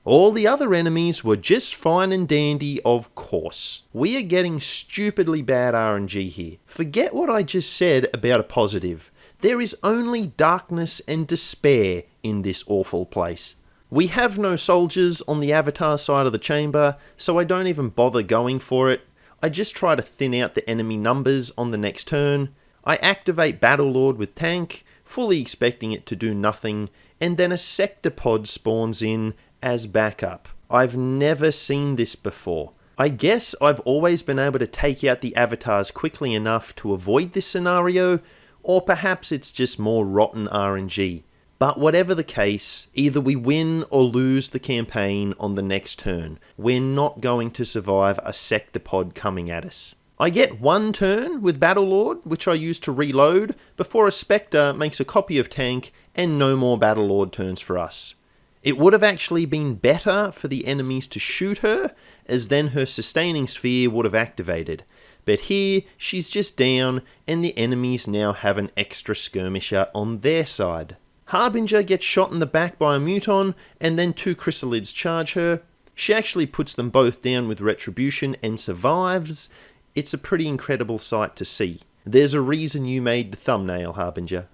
All the other enemies were just fine and dandy, of course. We are getting stupidly bad RNG here. Forget what I just said about a positive. There is only darkness and despair in this awful place. We have no soldiers on the avatar side of the chamber, so I don't even bother going for it. I just try to thin out the enemy numbers on the next turn. I activate Battlelord with tank, fully expecting it to do nothing, and then a sector pod spawns in as backup. I've never seen this before. I guess I've always been able to take out the avatars quickly enough to avoid this scenario, or perhaps it's just more rotten RNG. But whatever the case, either we win or lose the campaign on the next turn. We're not going to survive a sector pod coming at us. I get 1 turn with Battlelord, which I use to reload, before a Spectre makes a copy of tank, and no more Battlelord turns for us. It would have actually been better for the enemies to shoot her, as then her sustaining sphere would have activated. But here, she's just down, and the enemies now have an extra skirmisher on their side. Harbinger gets shot in the back by a Muton, and then 2 chrysalids charge her. She actually puts them both down with retribution and survives. It's a pretty incredible sight to see. There's a reason you made the thumbnail, Harbinger.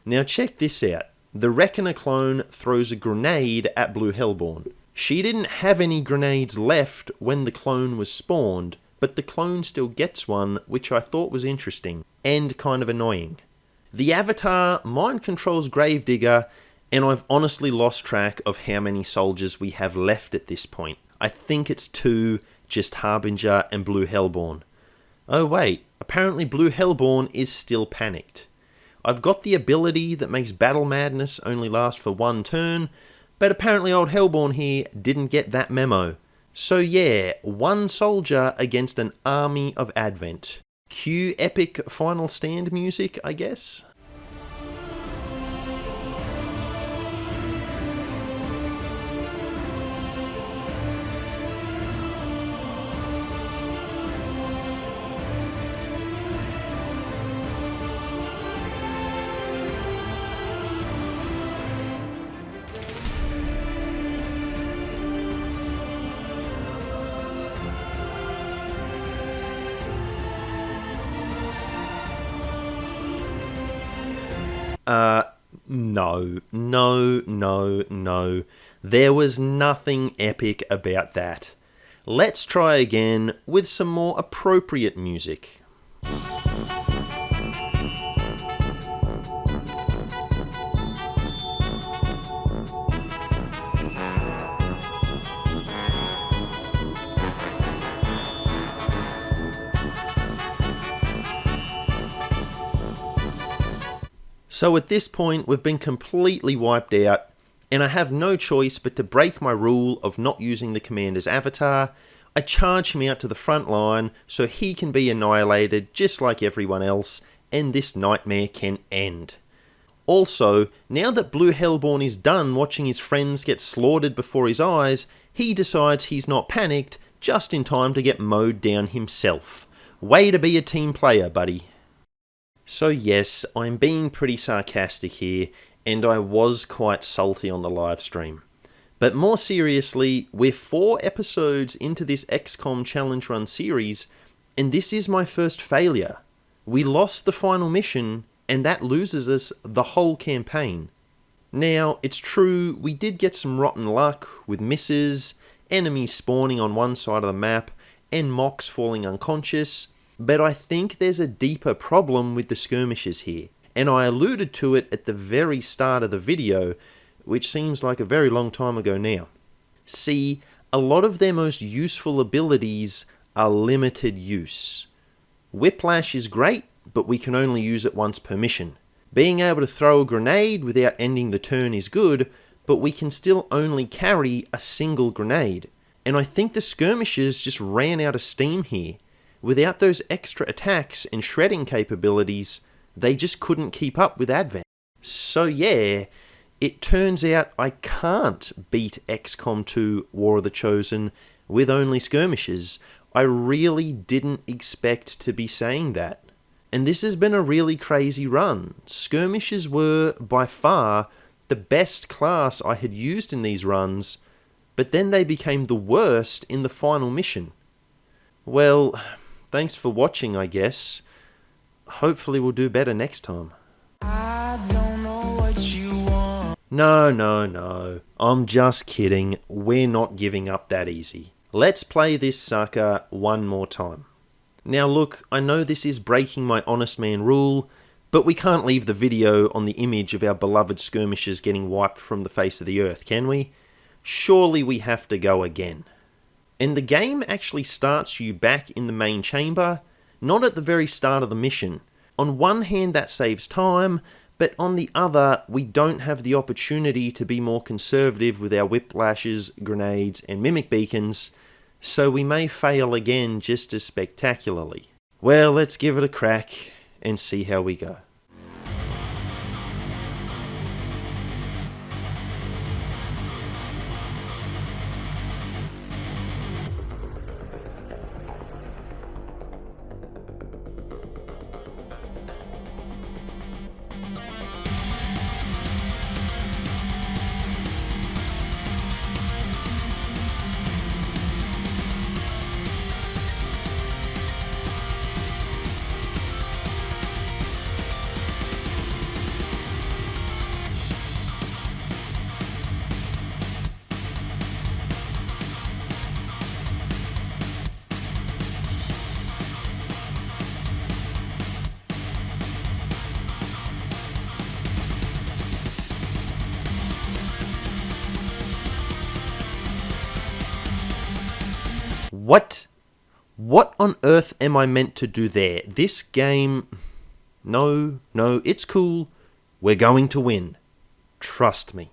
Now check this out. The Reckoner clone throws a grenade at Blue Hellborn. She didn't have any grenades left when the clone was spawned, but the clone still gets one, which I thought was interesting, and kind of annoying. The Avatar mind controls Gravedigger, and I've honestly lost track of how many soldiers we have left at this point. I think it's 2, just Harbinger and Blue Hellborn. Oh wait, apparently Blue Hellborn is still panicked. I've got the ability that makes Battle Madness only last for 1 turn, but apparently old Hellborn here didn't get that memo. So yeah, 1 soldier against an army of Advent. Cue epic final stand music, I guess? No. There was nothing epic about that. Let's try again with some more appropriate music. So at this point, we've been completely wiped out, and I have no choice but to break my rule of not using the commander's avatar. I charge him out to the front line so he can be annihilated just like everyone else, and this nightmare can end. Also, now that Blue Hellborn is done watching his friends get slaughtered before his eyes, he decides he's not panicked just in time to get mowed down himself. Way to be a team player, buddy. So yes, I'm being pretty sarcastic here, and I was quite salty on the live stream. But more seriously, we're 4 episodes into this XCOM Challenge Run series, and this is my first failure. We lost the final mission, and that loses us the whole campaign. Now, it's true, we did get some rotten luck with misses, enemies spawning on one side of the map, and mocks falling unconscious, but I think there's a deeper problem with the skirmishers here, and I alluded to it at the very start of the video, which seems like a very long time ago now. See, a lot of their most useful abilities are limited use. Whiplash is great, but we can only use it once per mission. Being able to throw a grenade without ending the turn is good, but we can still only carry a single grenade. And I think the skirmishers just ran out of steam here. Without those extra attacks and shredding capabilities, they just couldn't keep up with Advent. So yeah, it turns out I can't beat XCOM 2 War of the Chosen with only skirmishers. I really didn't expect to be saying that. And this has been a really crazy run. Skirmishers were, by far, the best class I had used in these runs, but then they became the worst in the final mission. Well, thanks for watching, I guess. Hopefully we'll do better next time. I don't know what you want. No. I'm just kidding. We're not giving up that easy. Let's play this sucker one more time. Now look, I know this is breaking my honest man rule, but we can't leave the video on the image of our beloved skirmishers getting wiped from the face of the earth, can we? Surely we have to go again. And the game actually starts you back in the main chamber, not at the very start of the mission. On one hand that saves time, but on the other we don't have the opportunity to be more conservative with our whiplashes, grenades and mimic beacons, so we may fail again just as spectacularly. Well, let's give it a crack and see how we go. What on earth am I meant to do there? This game... No, it's cool. We're going to win. Trust me.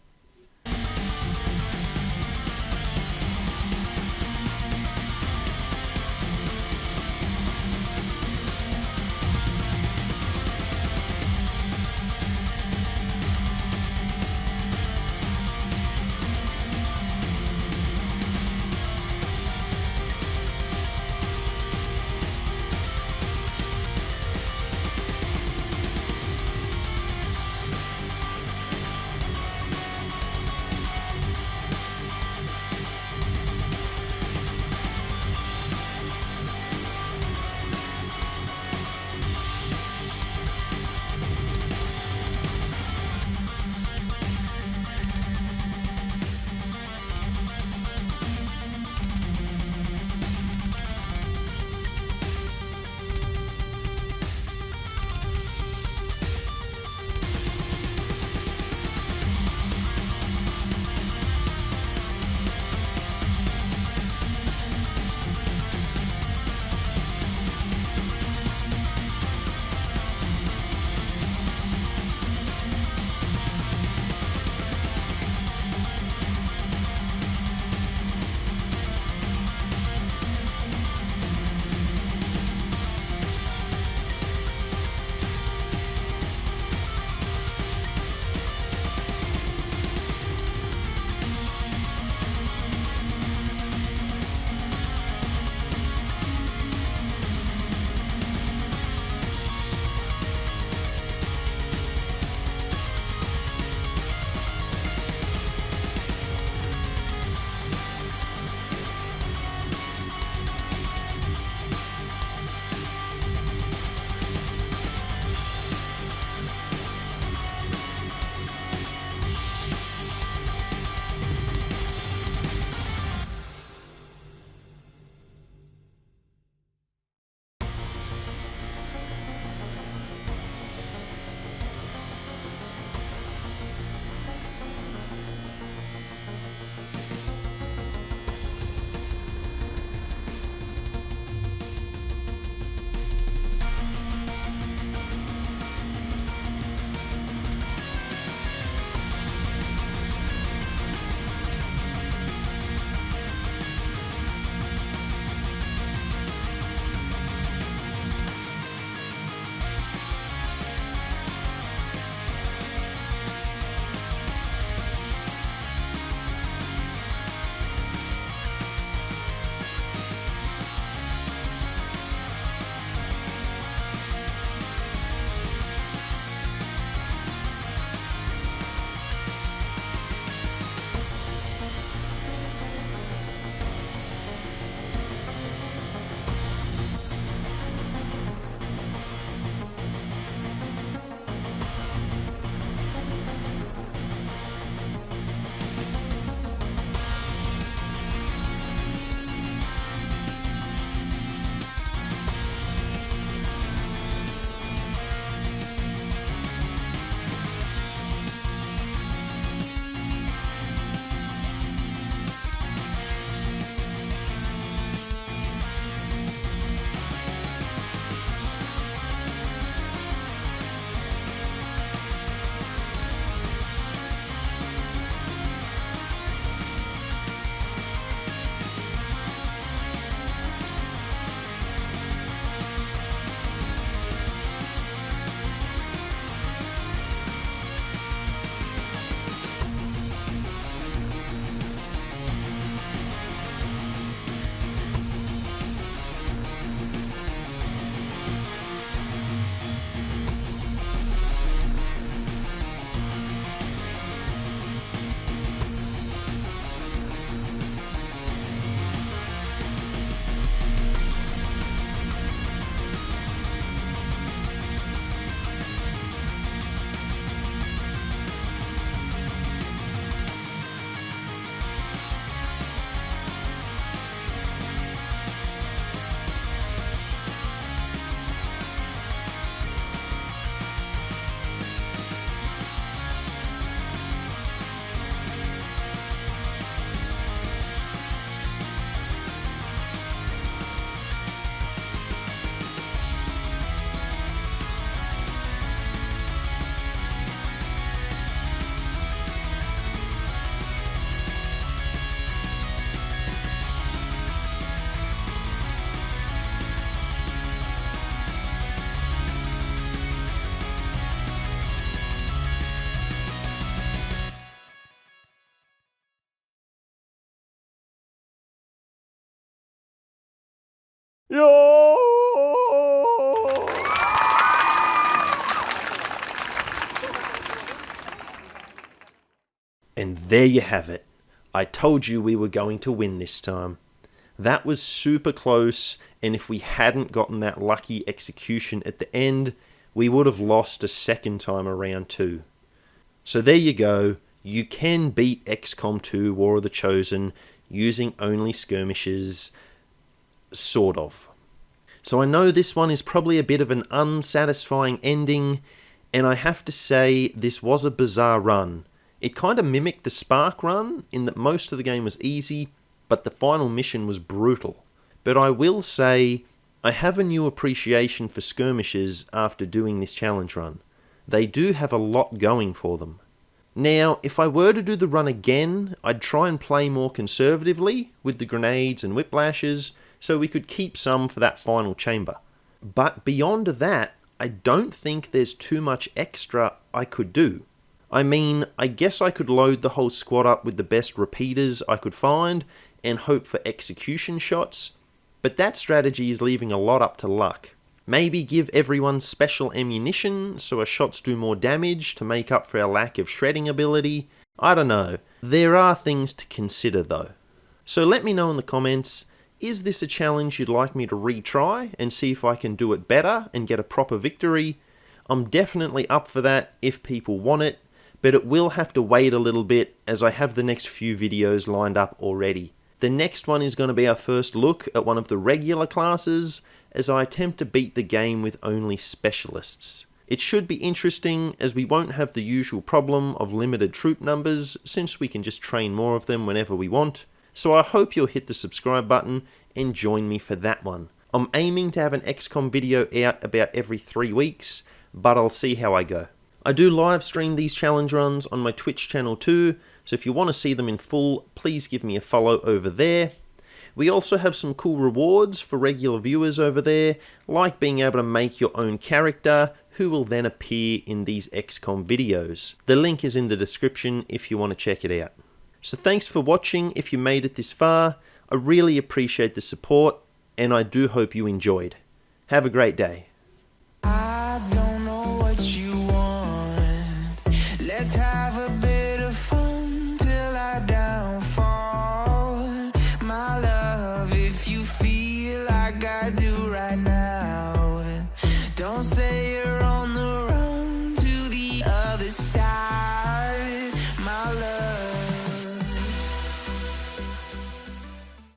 Yo! And there you have it. I told you we were going to win this time. That was super close, and if we hadn't gotten that lucky execution at the end, we would have lost a second time around too. So there you go. You can beat XCOM 2 War of the Chosen using only skirmishes, sort of. So I know this one is probably a bit of an unsatisfying ending, and I have to say this was a bizarre run. It kind of mimicked the Spark run in that most of the game was easy, but the final mission was brutal. But I will say, I have a new appreciation for skirmishers after doing this challenge run. They do have a lot going for them. Now, if I were to do the run again, I'd try and play more conservatively with the grenades and whiplashes, so we could keep some for that final chamber. But beyond that, I don't think there's too much extra I could do. I mean, I guess I could load the whole squad up with the best repeaters I could find and hope for execution shots, but that strategy is leaving a lot up to luck. Maybe give everyone special ammunition so our shots do more damage to make up for our lack of shredding ability. I don't know. There are things to consider though. So let me know in the comments, is this a challenge you'd like me to retry and see if I can do it better and get a proper victory? I'm definitely up for that if people want it, but it will have to wait a little bit as I have the next few videos lined up already. The next one is going to be our first look at one of the regular classes as I attempt to beat the game with only specialists. It should be interesting as we won't have the usual problem of limited troop numbers since we can just train more of them whenever we want, so I hope you'll hit the subscribe button and join me for that one. I'm aiming to have an XCOM video out about every 3 weeks, but I'll see how I go. I do live stream these challenge runs on my Twitch channel too, so if you want to see them in full, please give me a follow over there. We also have some cool rewards for regular viewers over there, like being able to make your own character, who will then appear in these XCOM videos. The link is in the description if you want to check it out. So thanks for watching if you made it this far. I really appreciate the support, and I do hope you enjoyed. Have a great day. I don't know what you want. Let's have a bit of fun till I downfall. My love, if you feel like I do